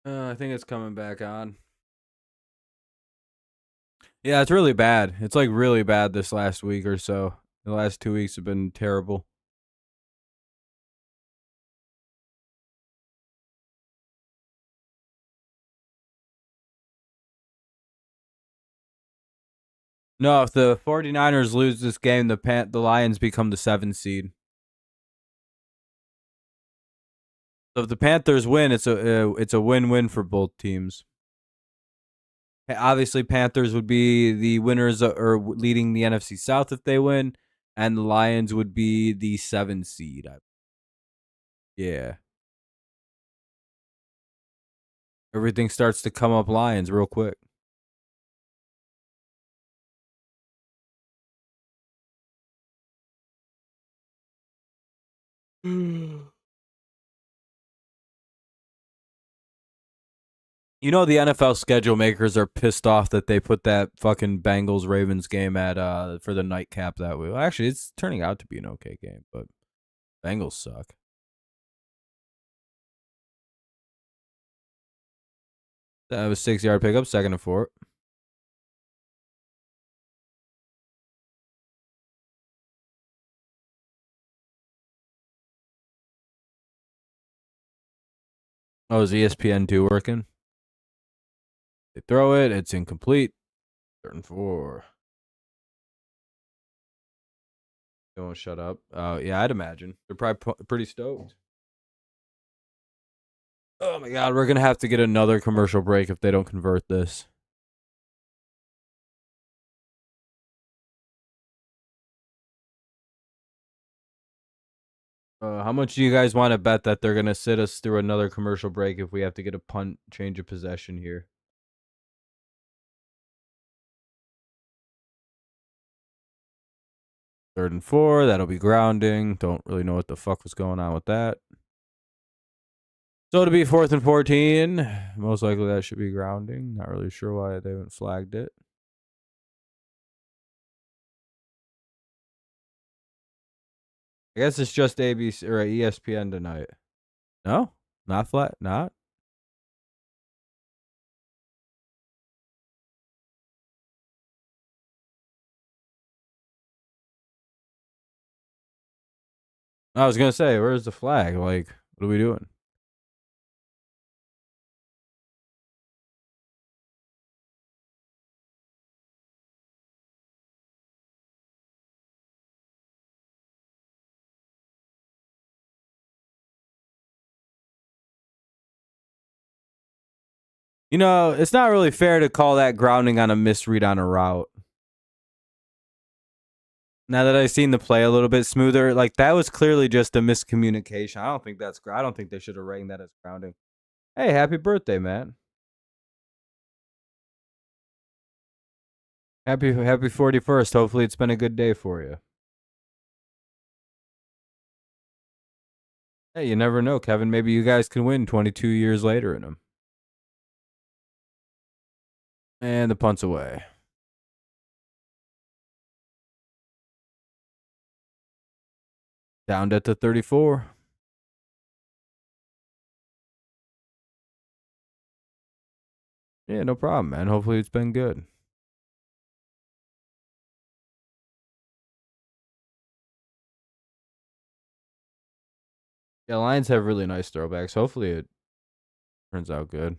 I think it's coming back on. Yeah, it's really bad. It's like really bad this last week or so. The last 2 weeks have been terrible. No, if the 49ers lose this game, the Lions become the 7th seed. So if the Panthers win, it's a win-win for both teams. Obviously, Panthers would be the winners or leading the NFC South if they win, and the Lions would be the 7th seed. Yeah. Everything starts to come up Lions real quick. You know the NFL schedule makers are pissed off that they put that fucking Bengals Ravens game at for the nightcap that way. Well, actually, it's turning out to be an okay game, but Bengals suck. That was 6-yard pickup, 2nd and 4. Oh, is ESPN2 working? They throw it. It's incomplete. 3rd and 4. They won't shut up. Yeah, I'd imagine. They're probably pretty stoked. Oh my God, we're going to have to get another commercial break if they don't convert this. How much do you guys want to bet that they're going to sit us through another commercial break if we have to get a punt change of possession here? 3rd and 4. That'll be grounding. Don't really know what the fuck was going on with that. So it'll be 4th and 14. Most likely that should be grounding. Not really sure why they haven't flagged it. I guess it's just ABC or ESPN tonight. No? Not flat? Not? I was going to say, where's the flag? Like, what are we doing? You know, it's not really fair to call that grounding on a misread on a route. Now that I've seen the play a little bit smoother, like that was clearly just a miscommunication. I don't think I don't think they should have rang that as grounding. Hey, happy birthday, man. Happy 41st. Hopefully it's been a good day for you. Hey, you never know, Kevin. Maybe you guys can win 22 years later in them. And the punt's away. Downed at the 34. Yeah, no problem, man. Hopefully it's been good. Yeah, Lions have really nice throwbacks. Hopefully it turns out good.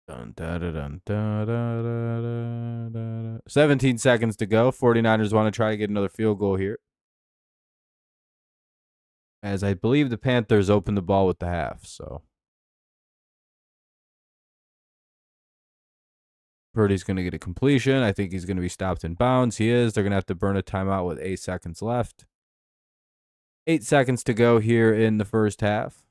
Dun, da, da, dun, da, da, da, da, da. 17 seconds to go. 49ers want to try to get another field goal here. As I believe the Panthers opened the ball with the half, so. Purdy's going to get a completion. I think he's going to be stopped in bounds. He is. They're going to have to burn a timeout with 8 seconds left. 8 seconds to go here in the first half.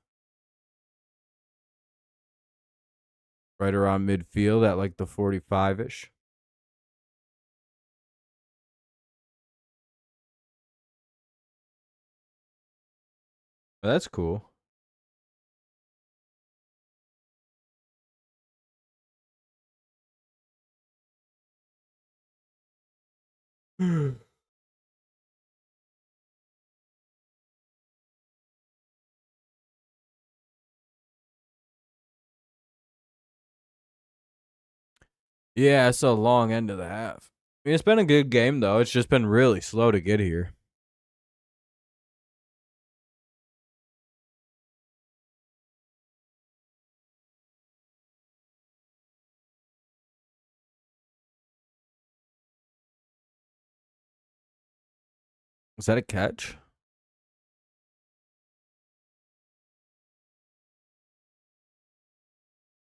Right around midfield at like the 45-ish. Oh, that's cool. Yeah, it's a long end of the half. I mean, it's been a good game, though. It's just been really slow to get here. Was that a catch?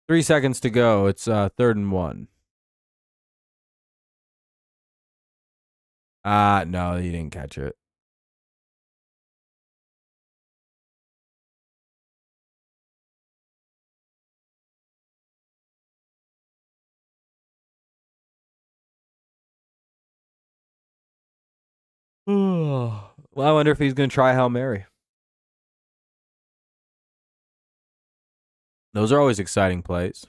Three seconds to go. It's 3rd and 1. No, he didn't catch it. Well, I wonder if he's going to try Hail Mary. Those are always exciting plays.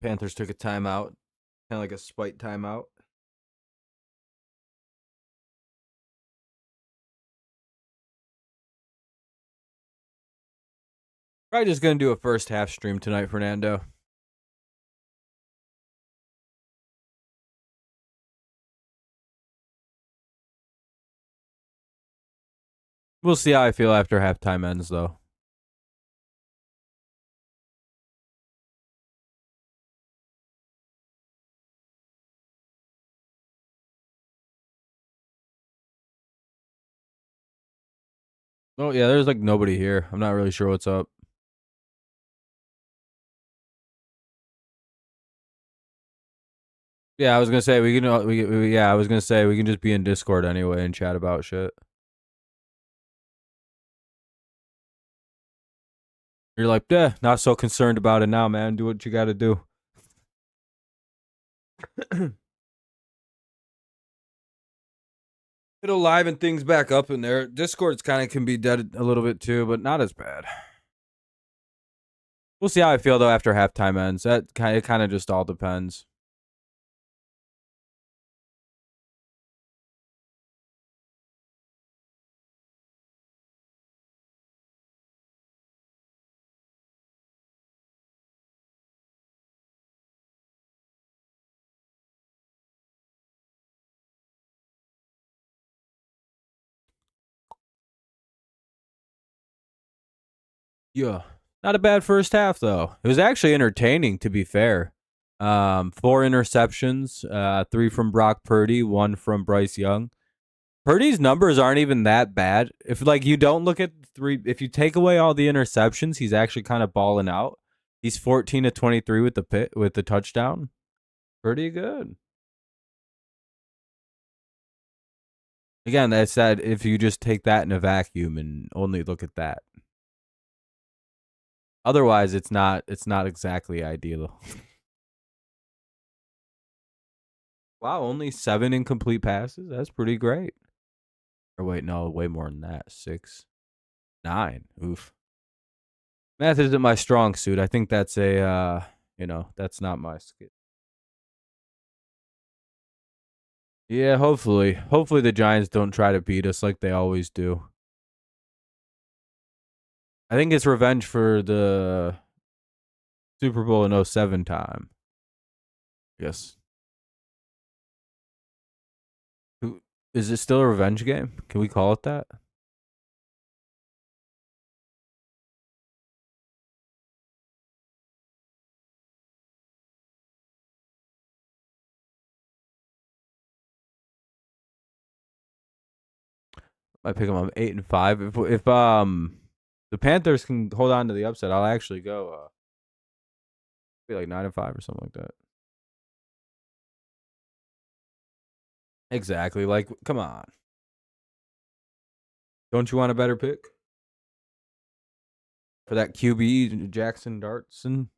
Panthers took a timeout, kind of like a spite timeout. Probably just gonna do a first half stream tonight, Fernando. We'll see how I feel after halftime ends, though. Oh yeah, there's like nobody here. I'm not really sure what's up. Yeah, I was gonna say we can. Yeah, I was gonna say we can just be in Discord anyway and chat about shit. You're like, yeah, not so concerned about it now, man. Do what you got to do. It'll liven things back up in there. Discord's kind of can be dead a little bit too, but not as bad. We'll see how I feel though after halftime ends. That kind of just all depends. Yeah. Not a bad first half though. It was actually entertaining to be fair. 4 interceptions, 3 from Brock Purdy, 1 from Bryce Young. Purdy's numbers aren't even that bad. If like you don't look at 3, if you take away all the interceptions, he's actually kind of balling out. He's 14 to 23 with the touchdown. Pretty good. Again, that said, if you just take that in a vacuum and only look at that. Otherwise, it's not exactly ideal. Wow, only 7 incomplete passes. That's pretty great. Or wait, no, way more than that. 6, 9. Oof. Math isn't my strong suit. I think that's a that's not my skill. Yeah, hopefully. Hopefully the Giants don't try to beat us like they always do. I think it's revenge for the Super Bowl in 07 time. Yes. Is it still a revenge game? Can we call it that? I pick them up 8-5. If the Panthers can hold on to the upset, I'll actually go be like 9-5 or something like that. Exactly. Like, come on. Don't you want a better pick for that QB Jackson Dartson?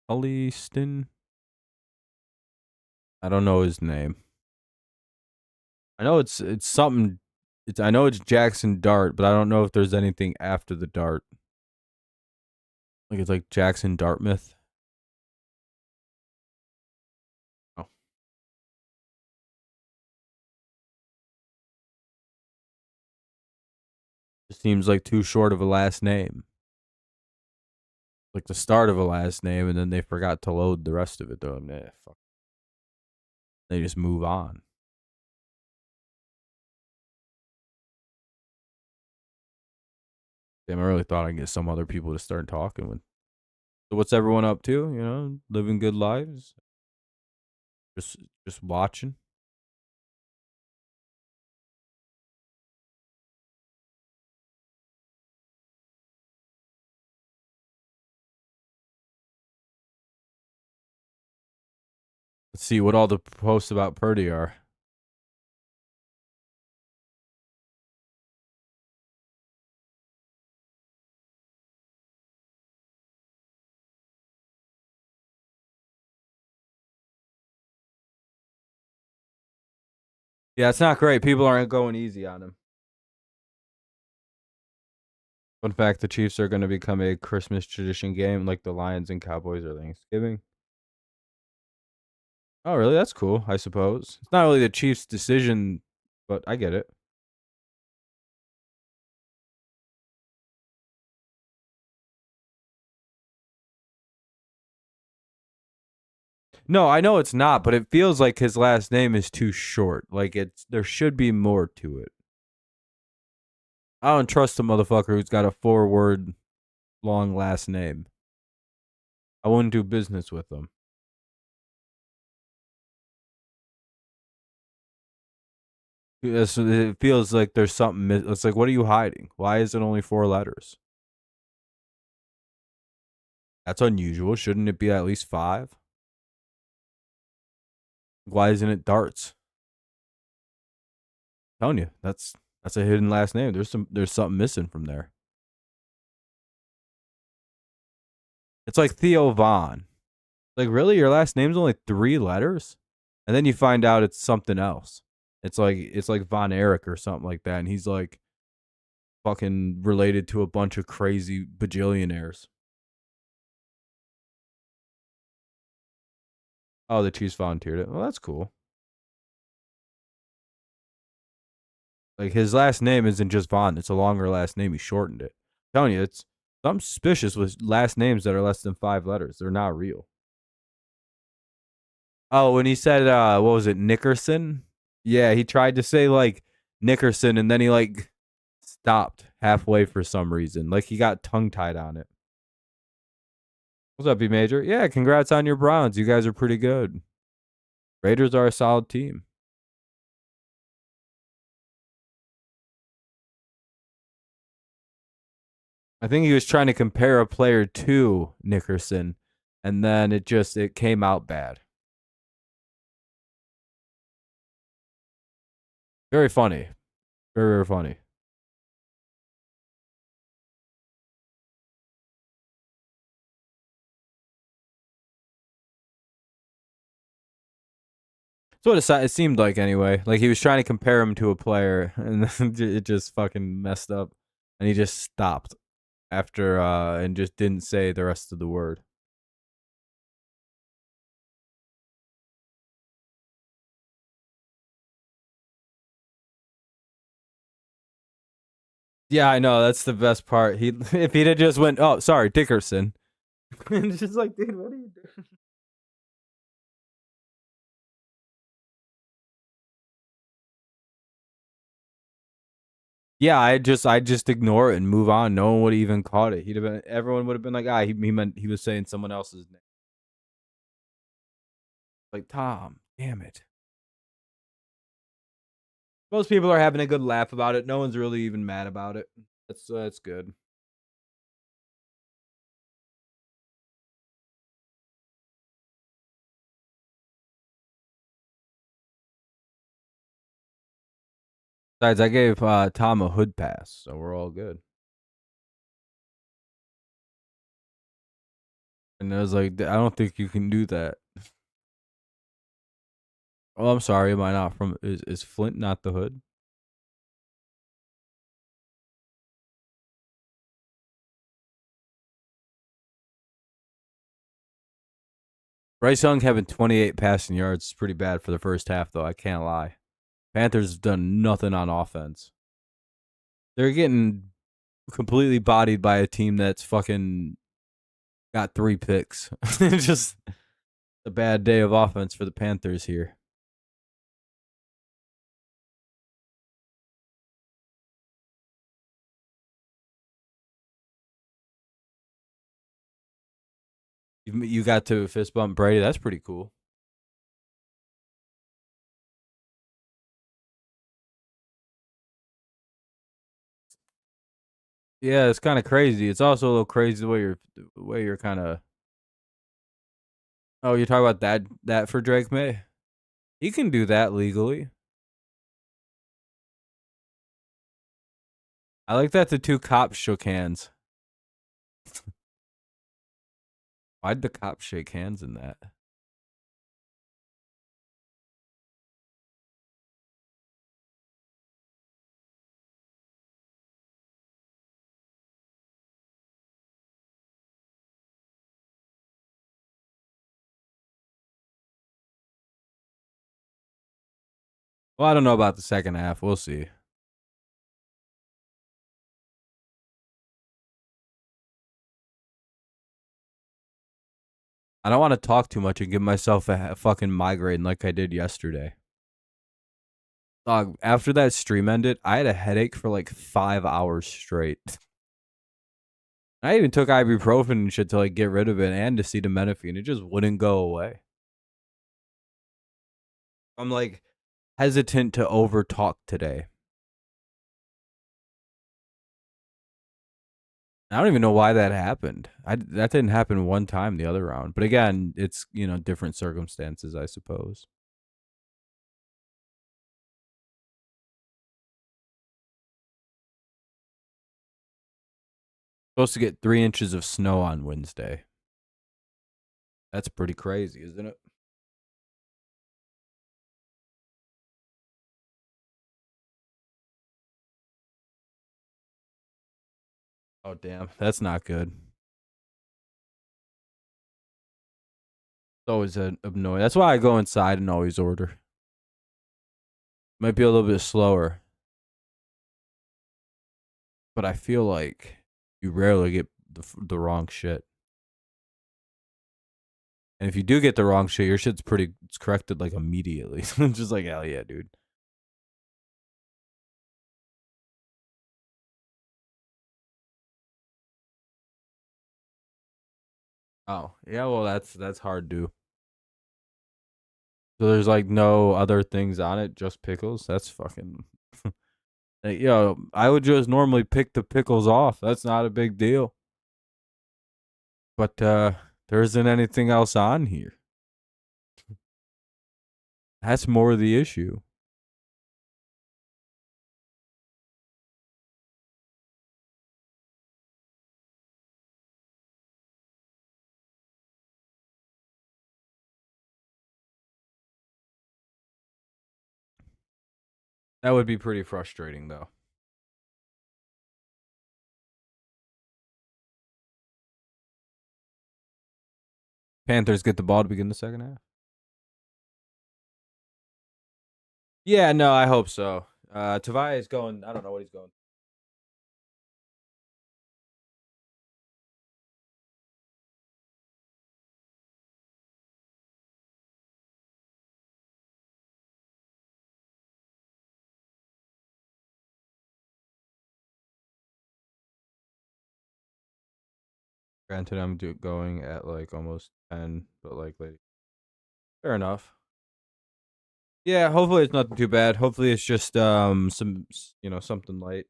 Holliston? I don't know his name. I know it's something. I know it's Jackson Dart, but I don't know if there's anything after the Dart. Like it's like Jackson Dartmouth. Oh, it seems like too short of a last name. Like the start of a last name, and then they forgot to load the rest of it. Though, fuck. They just move on. Damn, I really thought I'd get some other people to start talking with. So what's everyone up to? You know, living good lives. Just watching. Let's see what all the posts about Purdy are. Yeah, it's not great. People aren't going easy on him. Fun fact: the Chiefs are going to become a Christmas tradition game, like the Lions and Cowboys are Thanksgiving. Oh, really? That's cool. I suppose it's not really the Chiefs' decision, but I get it. No, I know it's not, but it feels like his last name is too short. Like there should be more to it. I don't trust a motherfucker who's got a 4-word long last name. I wouldn't do business with them. It feels like there's something. It's like, what are you hiding? Why is it only 4 letters? That's unusual. Shouldn't it be at least 5? Why isn't it Darts? I'm telling you, that's a hidden last name. There's something missing from there. It's like Theo Vaughn. Like, really, your last name's only 3 letters, and then you find out it's something else. It's like Von Erich or something like that, and he's like fucking related to a bunch of crazy bajillionaires. Oh, the Chiefs volunteered it. Well, that's cool. Like, his last name isn't just Vaughn; it's a longer last name. He shortened it. I'm telling you, it's something suspicious with last names that are less than 5 letters. They're not real. Oh, when he said, what was it, Nickerson? Yeah, he tried to say like Nickerson, and then he like stopped halfway for some reason. Like he got tongue tied on it. What's up, B Major? Yeah, congrats on your Browns. You guys are pretty good. Raiders are a solid team. I think he was trying to compare a player to Nickerson, and then it came out bad. Very funny. Very, very funny. So it seemed like anyway. Like he was trying to compare him to a player, and then it just fucking messed up, and he just stopped after and just didn't say the rest of the word. Yeah, I know. That's the best part. He if he'd have just went, oh, sorry, Dickerson. It's just like, dude, what are you doing? Yeah, I just ignore it and move on. No one would have even caught it. Everyone would have been like, he meant he was saying someone else's name. Like Tom, damn it. Most people are having a good laugh about it. No one's really even mad about it. That's good. Besides, I gave Tom a hood pass, so we're all good. And I was like, I don't think you can do that. Oh, I'm sorry. Am I not from? Is Flint not the hood? Bryce Young having 28 passing yards is pretty bad for the first half, though. I can't lie. Panthers have done nothing on offense. They're getting completely bodied by a team that's fucking got 3 picks. It's just a bad day of offense for the Panthers here. You got to fist bump Brady. That's pretty cool. Yeah, it's kind of crazy. It's also a little crazy the way you're kind of. Oh, you're talking about that for Drake May? He can do that legally. I like that the 2 cops shook hands. Why'd the cops shake hands in that? Well, I don't know about the second half. We'll see. I don't want to talk too much and give myself a fucking migraine like I did yesterday. Dog, after that stream ended, I had a headache for like 5 hours straight. I even took ibuprofen and shit to like get rid of it and acetaminophen. It just wouldn't go away. I'm like hesitant to over talk today. I don't even know why that happened. That didn't happen one time the other round. But again, it's, different circumstances, I suppose. Supposed to get 3 inches of snow on Wednesday. That's pretty crazy, isn't it? Oh, damn. That's not good. It's always annoying. That's why I go inside and always order. Might be a little bit slower, but I feel like you rarely get the wrong shit. And if you do get the wrong shit, your shit's it's corrected like immediately. Just like, hell yeah, dude. Oh, yeah, well that's hard to do. So there's like no other things on it, just pickles. That's fucking like, yo, I would just normally pick the pickles off. That's not a big deal. But there isn't anything else on here. That's more the issue. That would be pretty frustrating though. Panthers get the ball to begin the second half. Yeah, no, I hope so. Tavai is going. I don't know what he's going. Granted, I'm going at like almost 10, but like, fair enough. Yeah, hopefully it's nothing too bad. Hopefully it's just something light.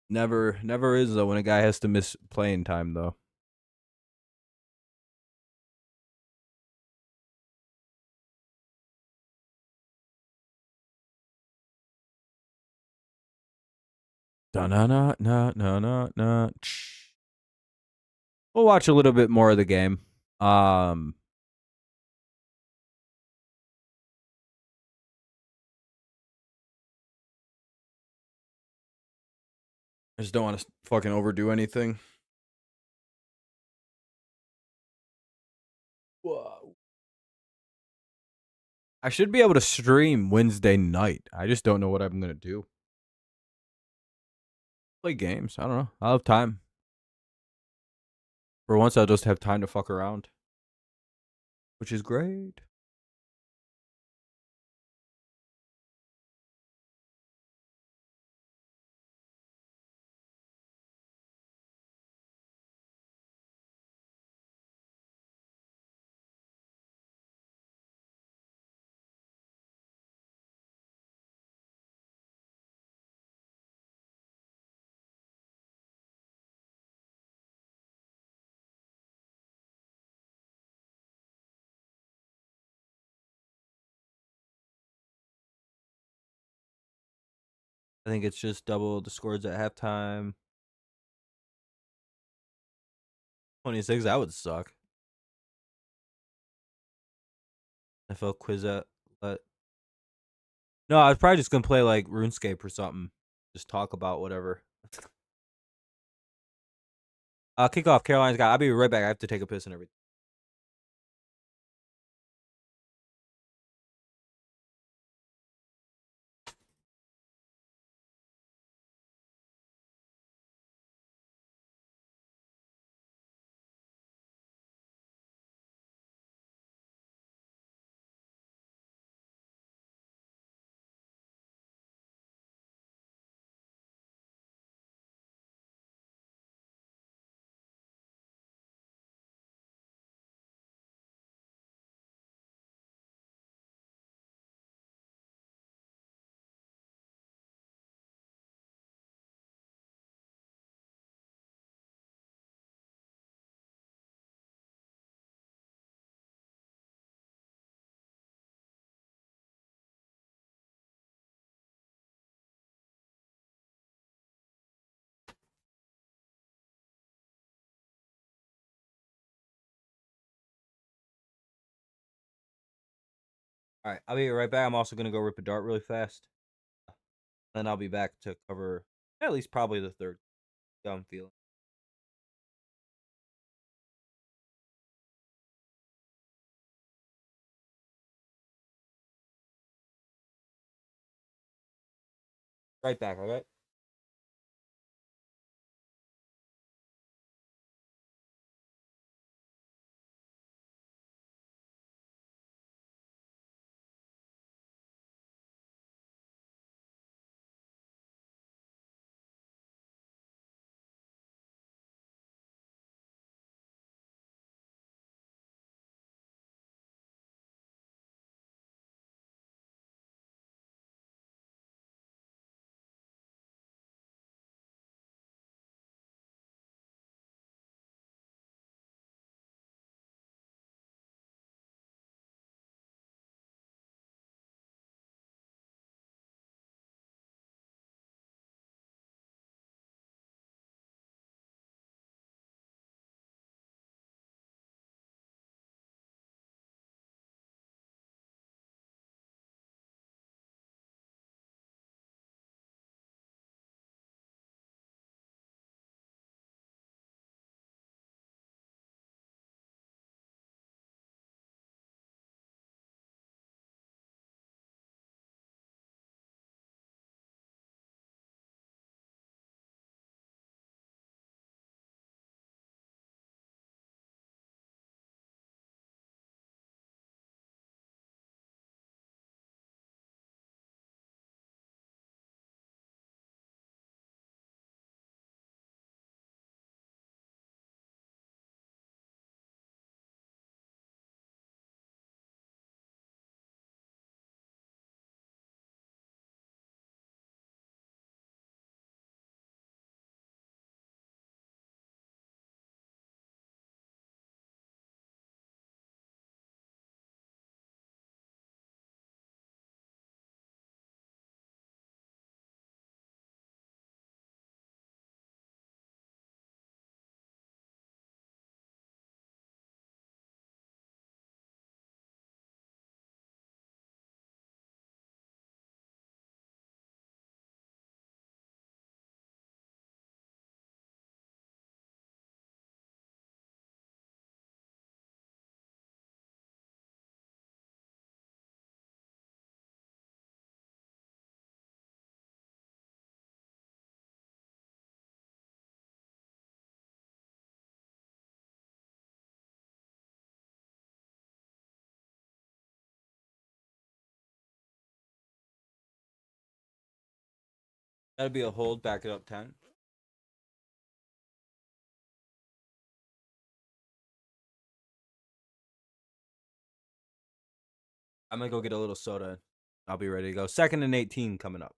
Never is though when a guy has to miss playing time though. Da na na na na na na. We'll watch a little bit more of the game. Um, I just don't want to fucking overdo anything. Whoa. I should be able to stream Wednesday night. I just don't know what I'm gonna do. Play games. I don't know. I'll have time. For once, I'll just have time to fuck around, which is great. I think it's just double the scores at halftime. 26, that would suck. NFL quiz at let. No, I was probably just gonna play like RuneScape or something. Just talk about whatever. Kickoff. Carolina's got. I'll be right back. I have to take a piss and everything. All right, I'll be right back. I'm also gonna go rip a dart really fast. Then I'll be back to cover at least probably the third. How I'm feeling. Right back. Okay. That'd be a hold. Back it up 10. I'm gonna go get a little soda. I'll be ready to go. 2nd and 18 coming up.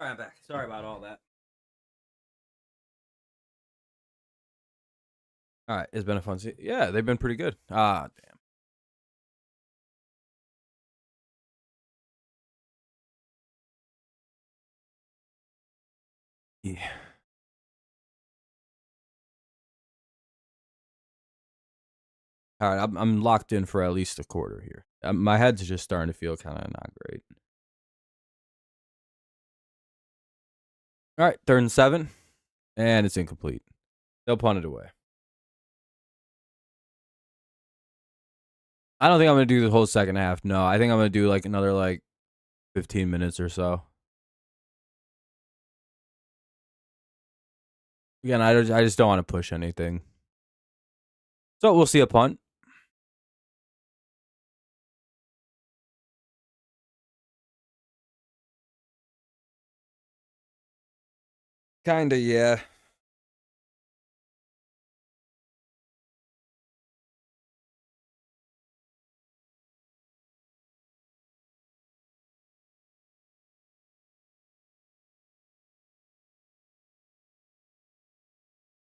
All right, I'm back. Sorry about all that. All right, it's been a fun season. Yeah, they've been pretty good. Ah, damn. Yeah. All right, I'm locked in for at least a quarter here. My head's just starting to feel kind of not great. All right, 3rd and 7. And it's incomplete. They'll punt it away. I don't think I'm going to do the whole second half. No, I think I'm going to do like another like 15 minutes or so. Again, I just don't want to push anything. So we'll see a punt. Kinda, yeah.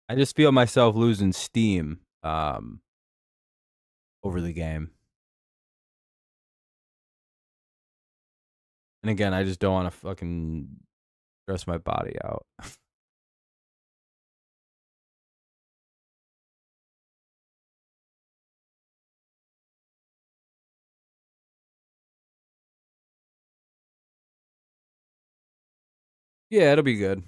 I just feel myself losing steam over the game. And again, I just don't want to fucking stress my body out. Yeah, it'll be good.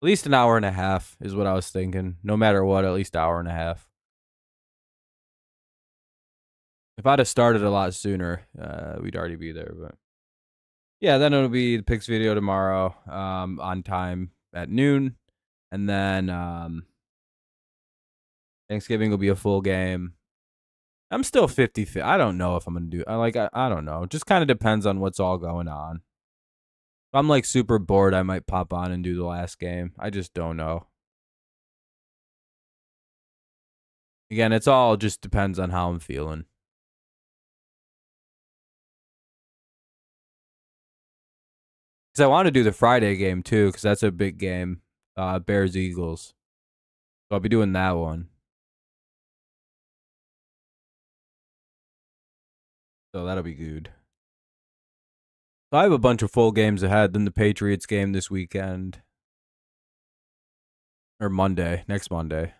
At least an hour and a half is what I was thinking. No matter what, at least hour and a half. If I'd have started a lot sooner, we'd already be there. But yeah, then it'll be the picks video tomorrow on time at noon. And then Thanksgiving will be a full game. I'm still 50-50. I don't know if I'm going to do I don't know. It just kind of depends on what's all going on. If I'm like super bored, I might pop on and do the last game. I just don't know. Again, it's all just depends on how I'm feeling. Because I want to do the Friday game too, because that's a big game. Bears Eagles. So I'll be doing that one. So that'll be good. So I have a bunch of full games ahead. Then the Patriots game this weekend. Or Monday. Next Monday.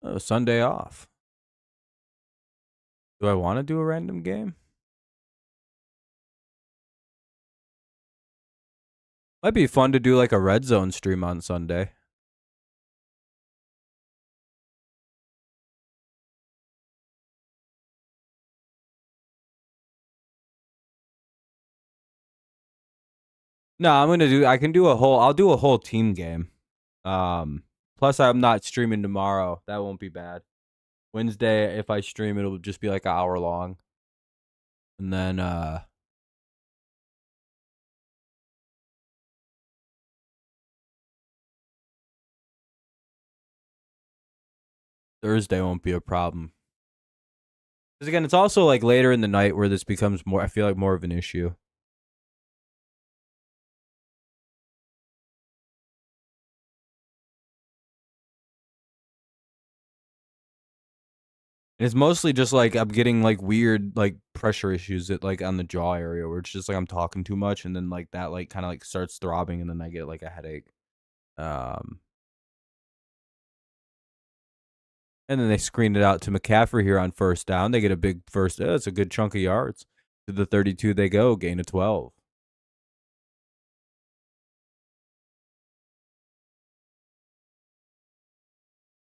Oh, Sunday off. Do I want to do a random game? Might be fun to do like a red zone stream on Sunday. No, I'll do a whole team game. Plus I'm not streaming tomorrow. That won't be bad. Wednesday, if I stream, it'll just be like an hour long. And then Thursday won't be a problem. Because again, it's also like later in the night where this becomes more, I feel like more of an issue. And it's mostly just like I'm getting like weird like pressure issues at like on the jaw area where it's just like I'm talking too much and then like that like kind of like starts throbbing and then I get like a headache. And then they screened it out to McCaffrey here on first down. They get a big first. It's a good chunk of yards. To the 32 they go, gain of 12.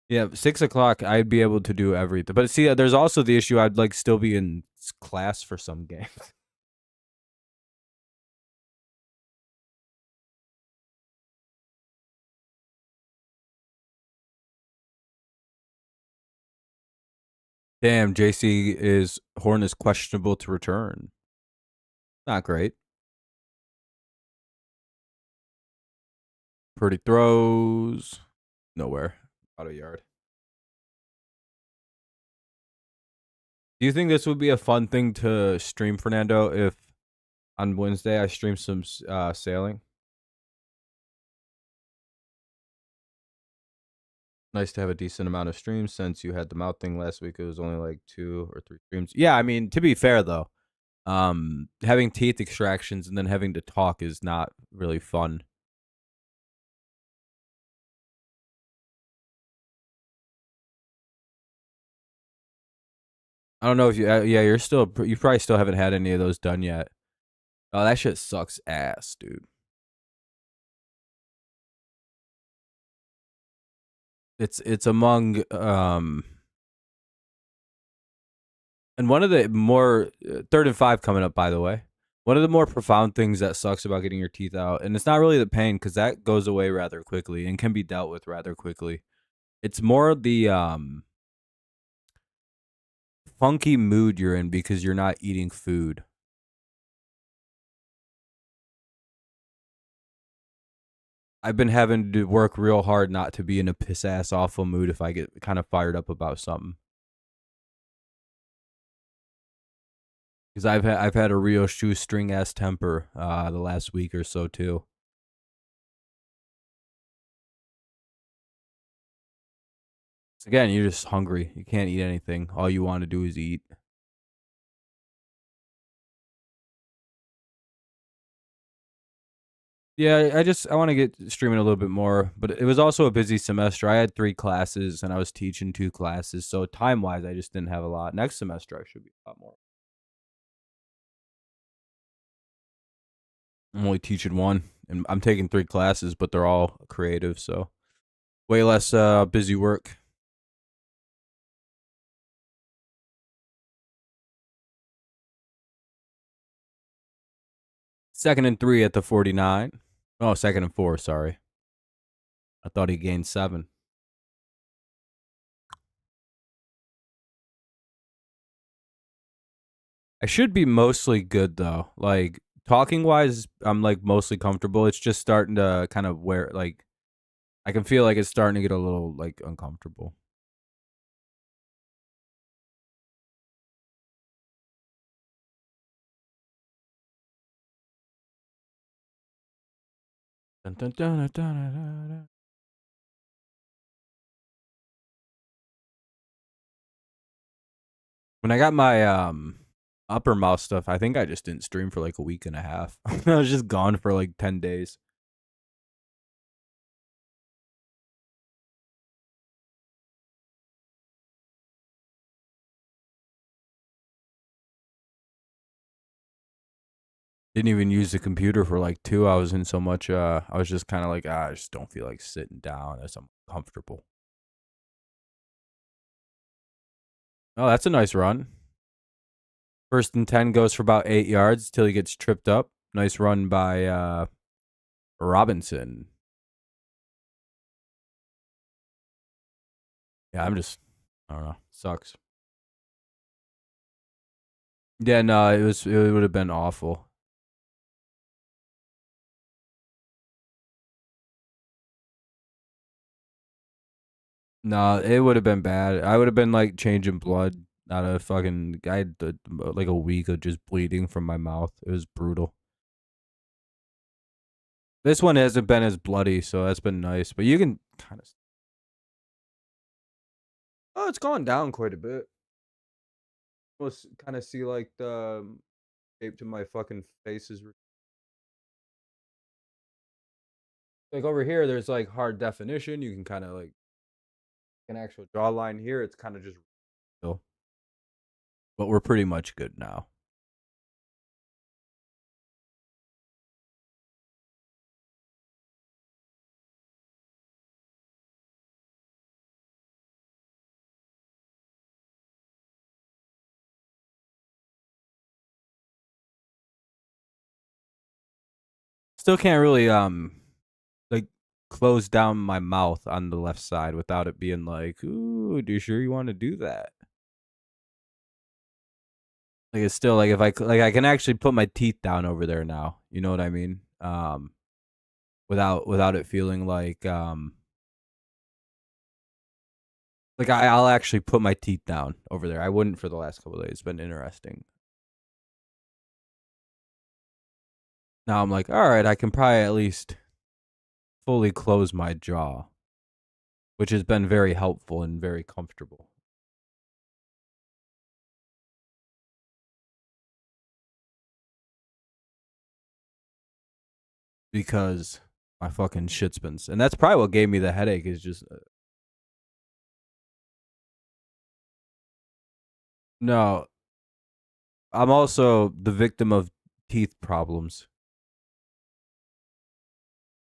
Yeah, 6 o'clock, I'd be able to do everything. But see, there's also the issue I'd like still be in class for some games. Damn, Horn is questionable to return. Not great. Purdy throws. Nowhere. Out of yard. Do you think this would be a fun thing to stream, Fernando, if on Wednesday I stream some sailing? Nice to have a decent amount of streams since you had the mouth thing last week. It was only like 2 or 3 streams. Yeah, I mean, to be fair though, having teeth extractions and then having to talk is not really fun. I don't know if you. Yeah, you're still. You probably still haven't had any of those done yet. Oh, that shit sucks ass, dude. It's among and one of the more third and five coming up, by the way. One of the more profound things that sucks about getting your teeth out, and it's not really the pain because that goes away rather quickly and can be dealt with rather quickly. It's more the funky mood you're in because you're not eating food. I've been having to work real hard not to be in a piss ass awful mood if I get kind of fired up about something. Because I've had a real shoestring ass temper the last week or so too. So again, you're just hungry. You can't eat anything. All you want to do is eat. Yeah, I want to get streaming a little bit more, but it was also a busy semester. I had 3 classes and I was teaching 2 classes, so time wise, I just didn't have a lot. Next semester, I should be a lot more. I'm only teaching one, and I'm taking 3 classes, but they're all creative, so way less busy work. Second and 3 at the 49. Oh, second and 4. Sorry, I thought he gained 7. I should be mostly good though. Like talking wise, I'm like mostly comfortable. It's just starting to kind of wear like I can feel like it's starting to get a little like uncomfortable. Dun, dun, dun, dun, dun, dun, dun. When I got my upper mouth stuff, I think I just didn't stream for like a week and a half. I was just gone for like 10 days. Didn't even use the computer for like 2. I was in so much I was just kind of like, I just don't feel like sitting down as I'm comfortable. Oh, that's a nice run. First and 10 goes for about 8 yards till he gets tripped up. Nice run by Robinson. Yeah, I don't know. Sucks. Yeah, no, it would have been awful. No, it would have been bad. I would have been like changing blood out of fucking. I had like a week of just bleeding from my mouth. It was brutal. This one hasn't been as bloody, so that's been nice. But you can kind of. Oh, it's gone down quite a bit. Almost kind of see like the shape to my fucking face is like over here. There's like hard definition. You can kind of like an actual jawline here. It's kind of just real. But we're pretty much good now. Still can't really like close down my mouth on the left side without it being like, ooh, do you sure you want to do that? Like it's still like if I can actually put my teeth down over there now. You know what I mean? Without it feeling like I'll actually put my teeth down over there. I wouldn't for the last couple of days. It's been interesting. Now I'm like, all right, I can probably at least fully close my jaw, which has been very helpful and very comfortable. Because my fucking shit's been, and that's probably what gave me the headache. Is just No, I'm also the victim of teeth problems.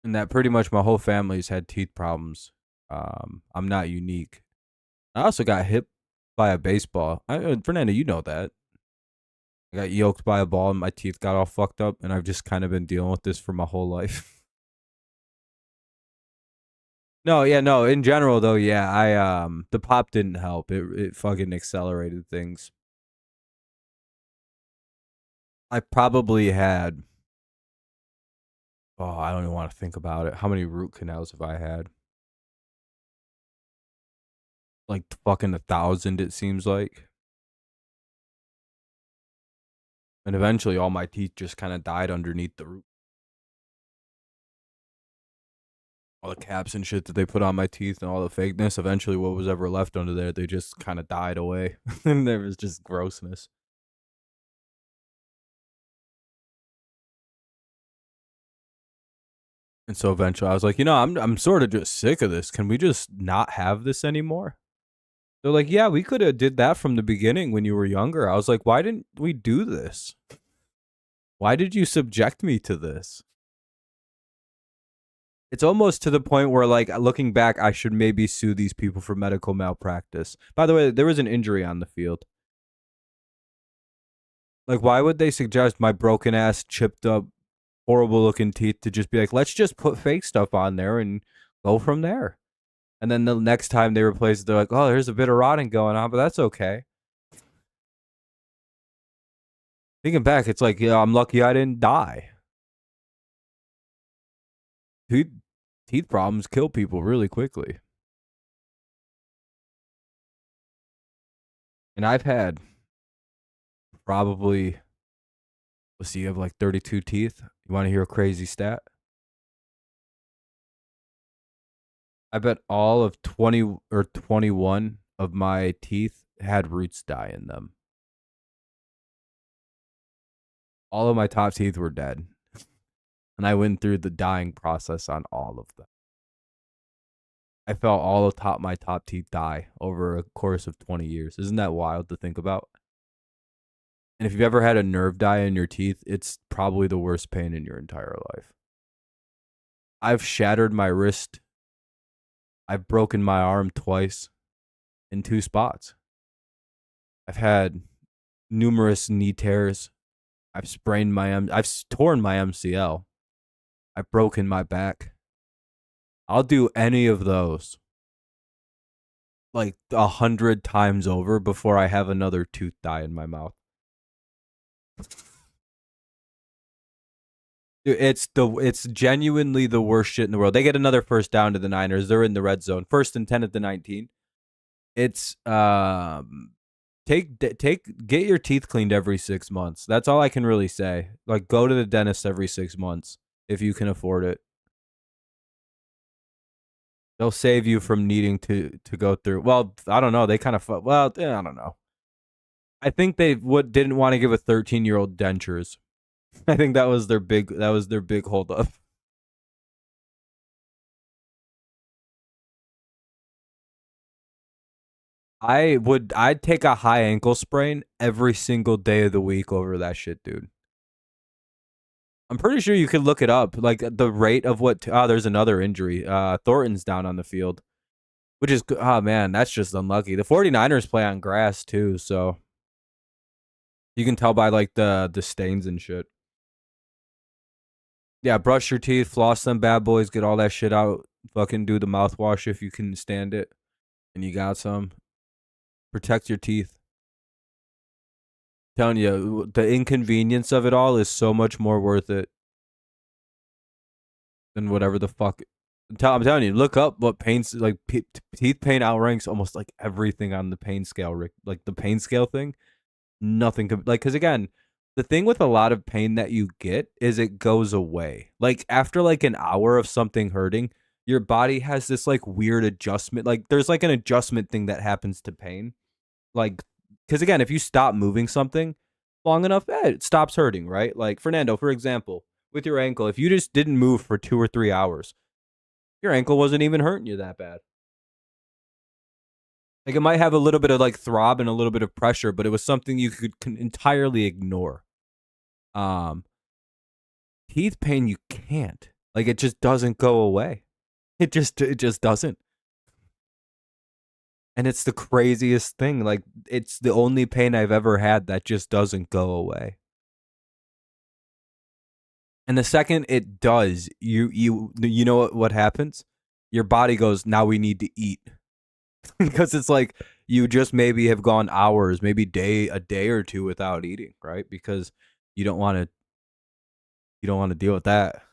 And that pretty much my whole family's had teeth problems. I'm not unique. I also got hit by a baseball. Fernando, you know that. I got yoked by a ball and my teeth got all fucked up, and I've just kind of been dealing with this for my whole life. No, yeah, no. In general, though, yeah, the pop didn't help. It fucking accelerated things. I probably had. Oh, I don't even want to think about it. How many root canals have I had? Like fucking 1,000, it seems like. And eventually, all my teeth just kind of died underneath the root. All the caps and shit that they put on my teeth and all the fakeness. Eventually, what was ever left under there, they just kind of died away, and there was just grossness. And so eventually, I was like, I'm sort of just sick of this. Can we just not have this anymore? They're like, yeah, we could have did that from the beginning when you were younger. I was like, why didn't we do this? Why did you subject me to this? It's almost to the point where, like, looking back, I should maybe sue these people for medical malpractice. By the way, there was an injury on the field. Like, why would they suggest my broken ass, chipped up, horrible looking teeth to just be like, let's just put fake stuff on there and go from there? And then the next time they replace it, they're like, oh, there's a bit of rotting going on, but that's okay. Thinking back, it's like, yeah, I'm lucky I didn't die. Teeth problems kill people really quickly. And I've had probably, let's see, you have like 32 teeth. You want to hear a crazy stat? I bet all of 20 or 21 of my teeth had roots die in them. All of my top teeth were dead. And I went through the dying process on all of them. I felt all of my top teeth die over a course of 20 years. Isn't that wild to think about? And if you've ever had a nerve die in your teeth, it's probably the worst pain in your entire life. I've shattered my wrist. I've broken my arm twice in 2 spots. I've had numerous knee tears. I've torn my MCL. I've broken my back. I'll do any of those like 100 times over before I have another tooth die in my mouth. Dude, it's genuinely the worst shit in the world. They get another first down to the Niners. They're in the red zone. 1st and 10 at the 19. It's get your teeth cleaned every 6 months. That's all I can really say. Like, go to the dentist every 6 months if you can afford it. They'll save you from needing to go through. Well, I don't know. They kind of I don't know. I think they didn't want to give a 13-year-old dentures. I think that was their big holdup. I'd take a high ankle sprain every single day of the week over that shit, dude. I'm pretty sure you could look it up, like the rate of what. There's another injury. Thornton's down on the field, which is, oh man, that's just unlucky. The 49ers play on grass too, so you can tell by like the stains and shit. Yeah, brush your teeth, floss them bad boys, get all that shit out. Fucking do the mouthwash if you can stand it, and you got some. Protect your teeth. I'm telling you, the inconvenience of it all is so much more worth it than whatever the fuck. I'm telling you, look up what pains, like teeth pain outranks almost like everything on the pain scale. Rick, like the pain scale thing, nothing could, like, because again, the thing with a lot of pain that you get is it goes away. Like after like an hour of something hurting, your body has this like weird adjustment. Like there's like an adjustment thing that happens to pain. Like, because again, if you stop moving something long enough, it stops hurting, right? Like Fernando, for example, with your ankle, if you just didn't move for 2 or 3 hours, your ankle wasn't even hurting you that bad. Like it might have a little bit of like throb and a little bit of pressure, but it was something you could entirely ignore. Teeth pain, you can't. Like it just doesn't go away. It just doesn't. And it's the craziest thing. Like it's the only pain I've ever had that just doesn't go away. And the second it does, you know what happens? Your body goes, now we need to eat. Because it's like you just maybe have gone hours, maybe a day or two without eating, right? Because you don't want to deal with that.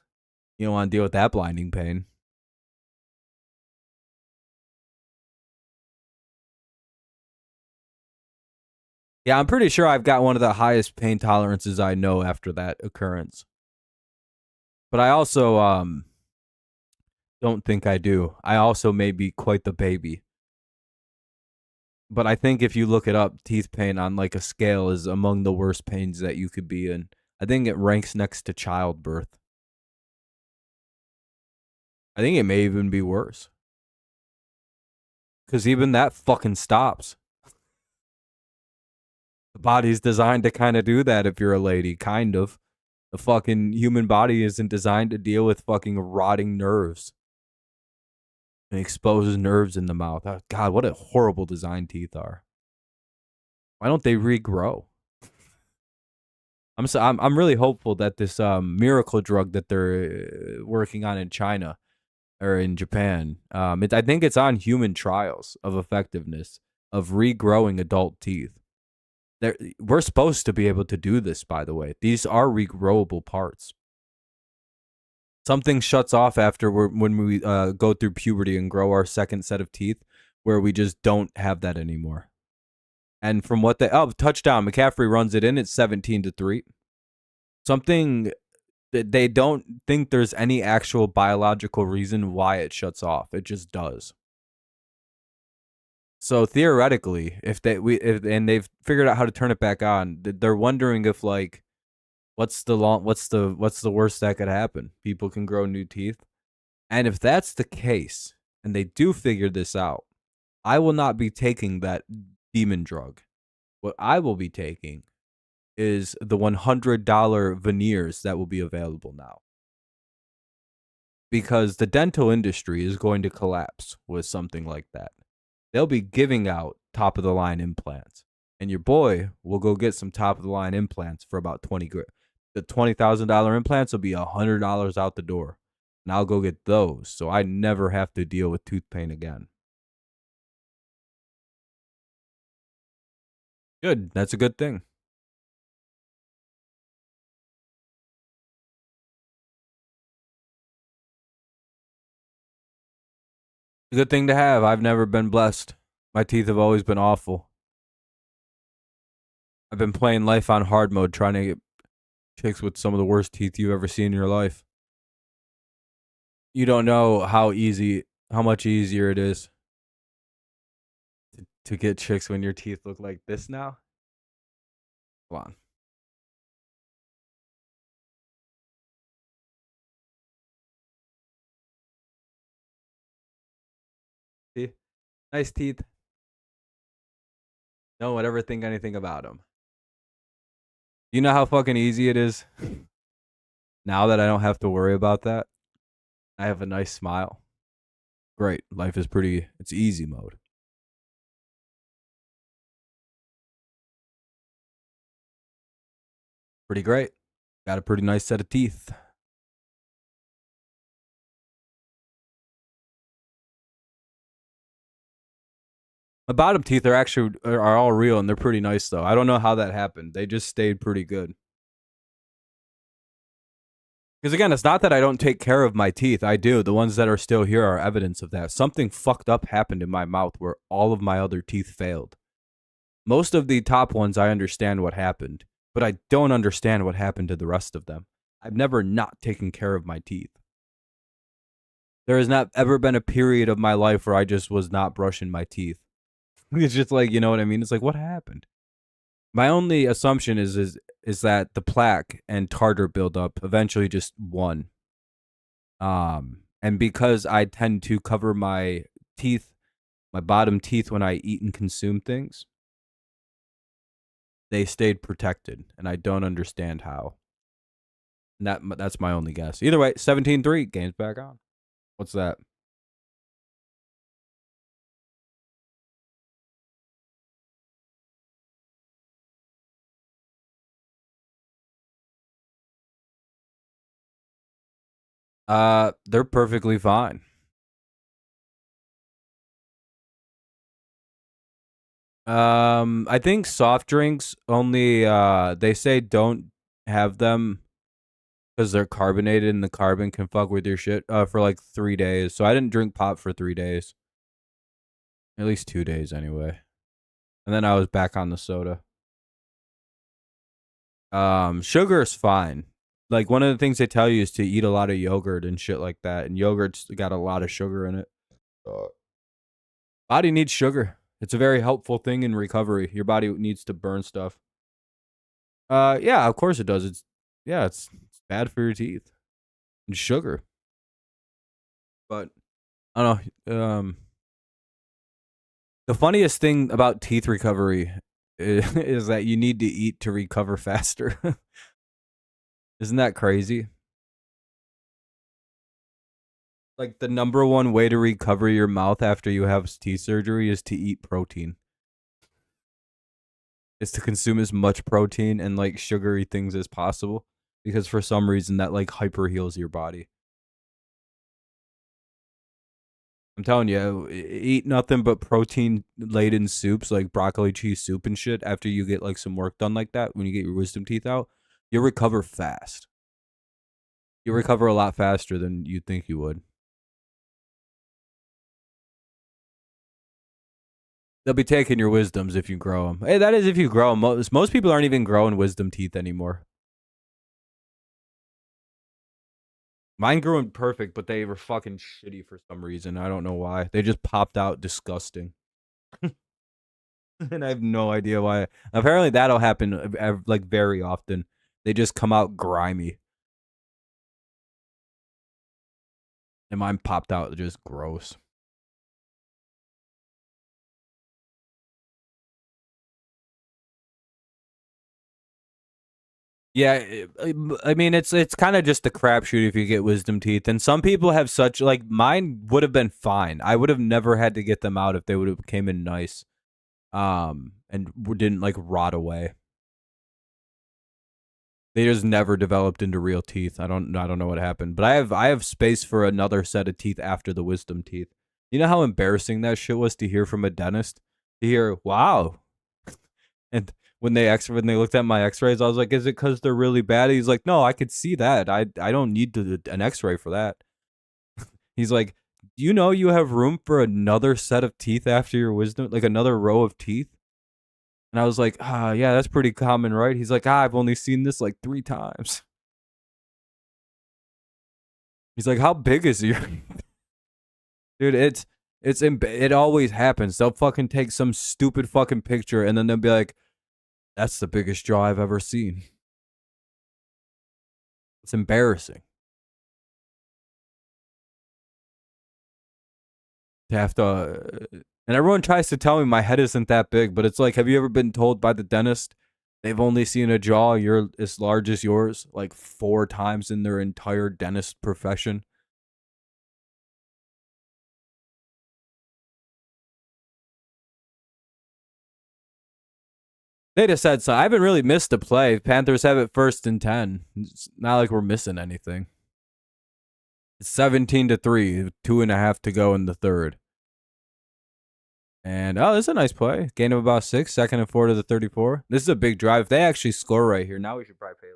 You don't want to deal with that blinding pain. Yeah, I'm pretty sure I've got one of the highest pain tolerances I know after that occurrence. But I also don't think I do. I also may be quite the baby. But I think if you look it up, teeth pain on like a scale is among the worst pains that you could be in. I think it ranks next to childbirth. I think it may even be worse. Because even that fucking stops. The body's designed to kind of do that if you're a lady, kind of. The fucking human body isn't designed to deal with fucking rotting nerves and exposed nerves in the mouth. Oh, God, what a horrible design teeth are. Why don't they regrow? I'm really hopeful that this miracle drug that they're working on in China or in Japan, I think it's on human trials of effectiveness of regrowing adult teeth. We're supposed to be able to do this, by the way. These are regrowable parts. Something shuts off after when we go through puberty and grow our second set of teeth, where we just don't have that anymore. And from what touchdown, McCaffrey runs it in. It's 17-3. Something that they don't think there's any actual biological reason why it shuts off. It just does. So theoretically, if they've figured out how to turn it back on, they're wondering if like what's the worst that could happen? People can grow new teeth. And if that's the case, and they do figure this out, I will not be taking that demon drug. What I will be taking is the $100 veneers that will be available now. Because the dental industry is going to collapse with something like that. They'll be giving out top of the line implants. And your boy will go get some top of the line implants for about 20 grand. The $20,000 implants will be $100 out the door. And I'll go get those so I never have to deal with tooth pain again. Good. That's a good thing. A good thing to have. I've never been blessed. My teeth have always been awful. I've been playing life on hard mode, trying to get chicks with some of the worst teeth you've ever seen in your life. You don't know how much easier it is to get chicks when your teeth look like this now. Come on. See? Nice teeth. No one ever think anything about them. You know how fucking easy it is? Now that I don't have to worry about that, I have a nice smile. Great. Life is it's easy mode. Pretty great. Got a pretty nice set of teeth. My bottom teeth are all real and they're pretty nice though. I don't know how that happened. They just stayed pretty good. Because again, it's not that I don't take care of my teeth. I do. The ones that are still here are evidence of that. Something fucked up happened in my mouth where all of my other teeth failed. Most of the top ones, I understand what happened, but I don't understand what happened to the rest of them. I've never not taken care of my teeth. There has not ever been a period of my life where I just was not brushing my teeth. It's just like, you know what I mean? It's like, what happened? My only assumption is that the plaque and tartar buildup eventually just won. And because I tend to cover my teeth My bottom teeth, when I eat and consume things, they stayed protected, and I don't understand how. And that's my only guess. Either way, 17-3, game's back on. What's that? They're perfectly fine. I think soft drinks only they say don't have them because they're carbonated and the carbon can fuck with your shit for like 3 days. So I didn't drink pop for 3 days. At least 2 days anyway. And then I was back on the soda. Sugar is fine. Like one of the things they tell you is to eat a lot of yogurt and shit like that. And yogurt's got a lot of sugar in it. Body needs sugar. It's a very helpful thing in recovery. Your body needs to burn stuff. Yeah, of course it does. It's bad for your teeth. And sugar. But I don't know. The funniest thing about teeth recovery is that you need to eat to recover faster. Isn't that crazy? Like the number one way to recover your mouth after you have teeth surgery is to eat protein. Is to consume as much protein and like sugary things as possible because for some reason that like hyper heals your body. I'm telling you, eat nothing but protein laden soups like broccoli cheese soup and shit after you get like some work done like that when you get your wisdom teeth out. You'll recover fast. You'll recover a lot faster than you think you would. They'll be taking your wisdoms if you grow them. Hey, that is if you grow them. Most people aren't even growing wisdom teeth anymore. Mine grew in perfect, but they were fucking shitty for some reason. I don't know why. They just popped out disgusting. And I have no idea why. Apparently that'll happen like very often. They just come out grimy. And mine popped out just gross. Yeah, I mean it's kind of just a crapshoot if you get wisdom teeth, and some people have such like mine would have been fine. I would have never had to get them out if they would have came in nice, and didn't like rot away. They just never developed into real teeth. I don't know what happened, but I have space for another set of teeth after the wisdom teeth. You know how embarrassing that shit was to hear from a dentist? To hear, wow. And when they looked at my x-rays, I was like, is it because they're really bad? He's like, no, I could see that. I don't need an x-ray for that. He's like, do you know you have room for another set of teeth after your wisdom, like another row of teeth? And I was like, yeah, that's pretty common, right? He's like, I've only seen this like 3 times. He's like, how big is your dude? It always happens. They'll fucking take some stupid fucking picture and then they'll be like, that's the biggest jaw I've ever seen. It's embarrassing to have to. And everyone tries to tell me my head isn't that big, but it's like, have you ever been told by the dentist they've only seen a jaw you're as large as yours like 4 times in their entire dentist profession? They just said so. I haven't really missed a play. Panthers have it 1st and 10. It's not like we're missing anything. It's 17-3, 2.5 to go in the third. And oh, this is a nice play. Gain of about 6, 2nd and 4 to the 34. This is a big drive. If they actually score right here, now we should probably pay.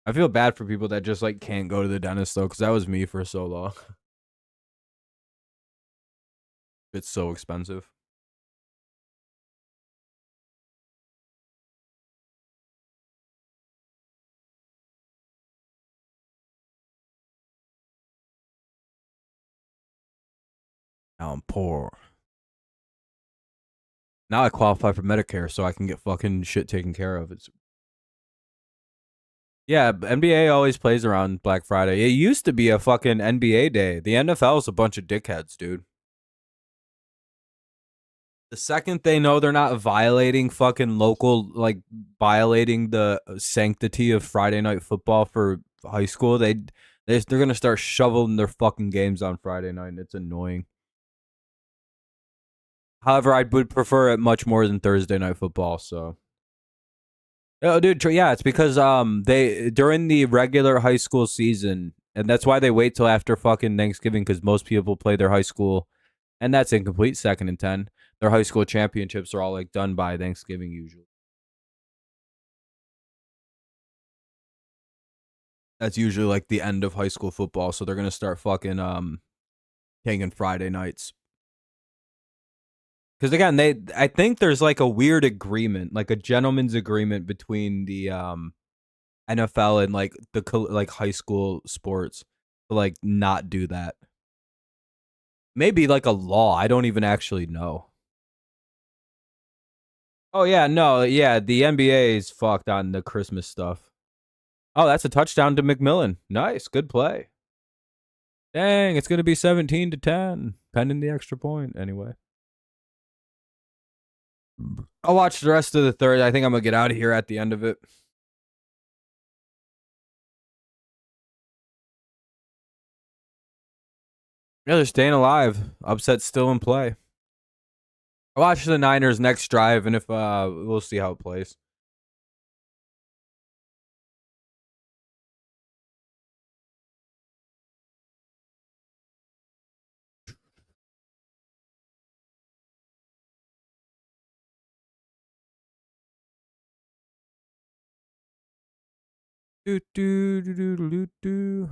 I feel bad for people that just like can't go to the dentist though, because that was me for so long. It's so expensive. I'm poor. Now I qualify for Medicare so I can get fucking shit taken care of. It's Yeah, NBA always plays around Black Friday. It used to be a fucking NBA day. The NFL is a bunch of dickheads, dude. The second they know they're not violating fucking local, like violating the sanctity of Friday night football for high school, they're gonna start shoveling their fucking games on Friday night, and it's annoying. However, I would prefer it much more than Thursday night football. So, oh, dude, yeah, it's because they during the regular high school season, and that's why they wait till after fucking Thanksgiving because most people play their high school, and that's incomplete 2nd and 10. Their high school championships are all like done by Thanksgiving usually. That's usually like the end of high school football, so they're gonna start fucking taking Friday nights. Because again, I think there's like a weird agreement, like a gentleman's agreement between the NFL and like the like high school sports to like not do that. Maybe like a law. I don't even actually know. Oh yeah, no, yeah, the NBA is fucked on the Christmas stuff. Oh, that's a touchdown to McMillan. Nice, good play. Dang, it's gonna be 17-10, pending the extra point. Anyway, I'll watch the rest of the third. I think I'm gonna get out of here at the end of it. Yeah, they're staying alive. Upset's still in play. I'll watch the Niners next drive, and if we'll see how it plays. Do do do do do do.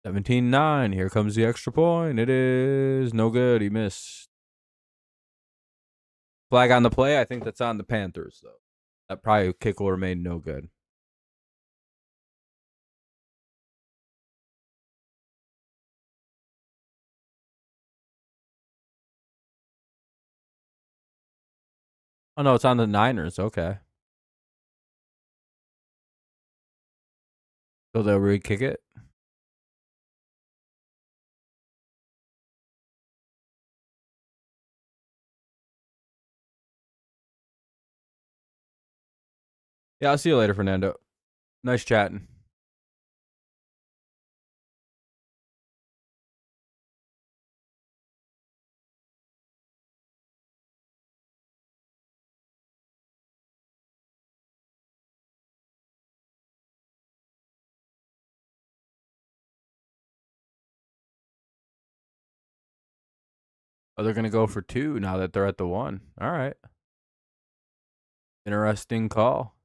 17-9. Here comes the extra point. It is no good. He missed. Flag on the play. I think that's on the Panthers, though. That probably kick will remain no good. Oh, no, it's on the Niners. Okay. So they'll re-kick it? Yeah, I'll see you later, Fernando. Nice chatting. Oh, they're going to go for 2 now that they're at the 1. All right. Interesting call.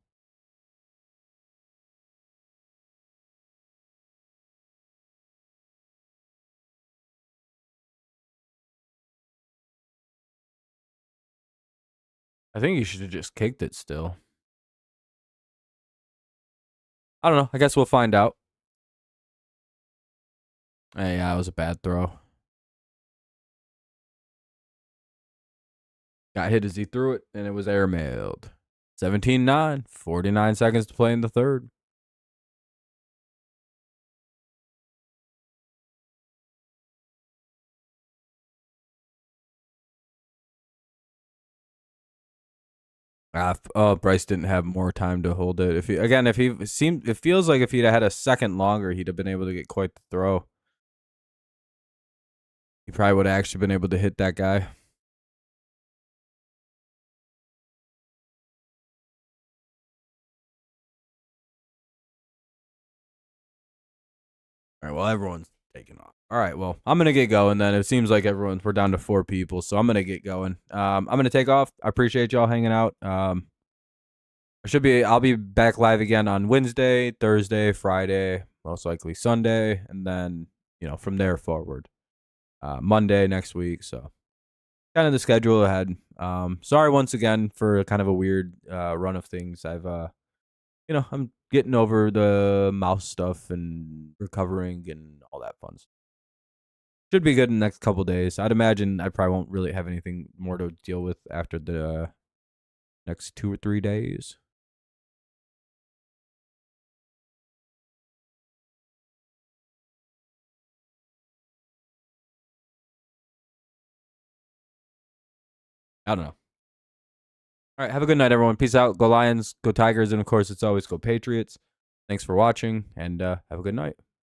I think you should have just kicked it still. I don't know. I guess we'll find out. Hey, yeah, it was a bad throw. Got hit as he threw it, and it was airmailed. 17-9. 49 seconds to play in the third. Bryce didn't have more time to hold it. It feels like if he'd had a second longer, he'd have been able to get quite the throw. He probably would have actually been able to hit that guy. All right, well, everyone's taking off. All right, well, I'm gonna get going then. It seems like we're down to 4 people, so I'm gonna get going. I'm gonna take off. I appreciate y'all hanging out. I'll be back live again on Wednesday, Thursday, Friday, most likely Sunday, and then from there forward, Monday next week. So kind of the schedule ahead. Sorry once again for kind of a weird run of things. I'm getting over the mouse stuff and recovering and all that fun stuff. Should be good in the next couple days. I'd imagine I probably won't really have anything more to deal with after the next 2 or 3 days. I don't know. All right, have a good night, everyone. Peace out. Go Lions, go Tigers, and of course, it's always go Patriots. Thanks for watching, and have a good night.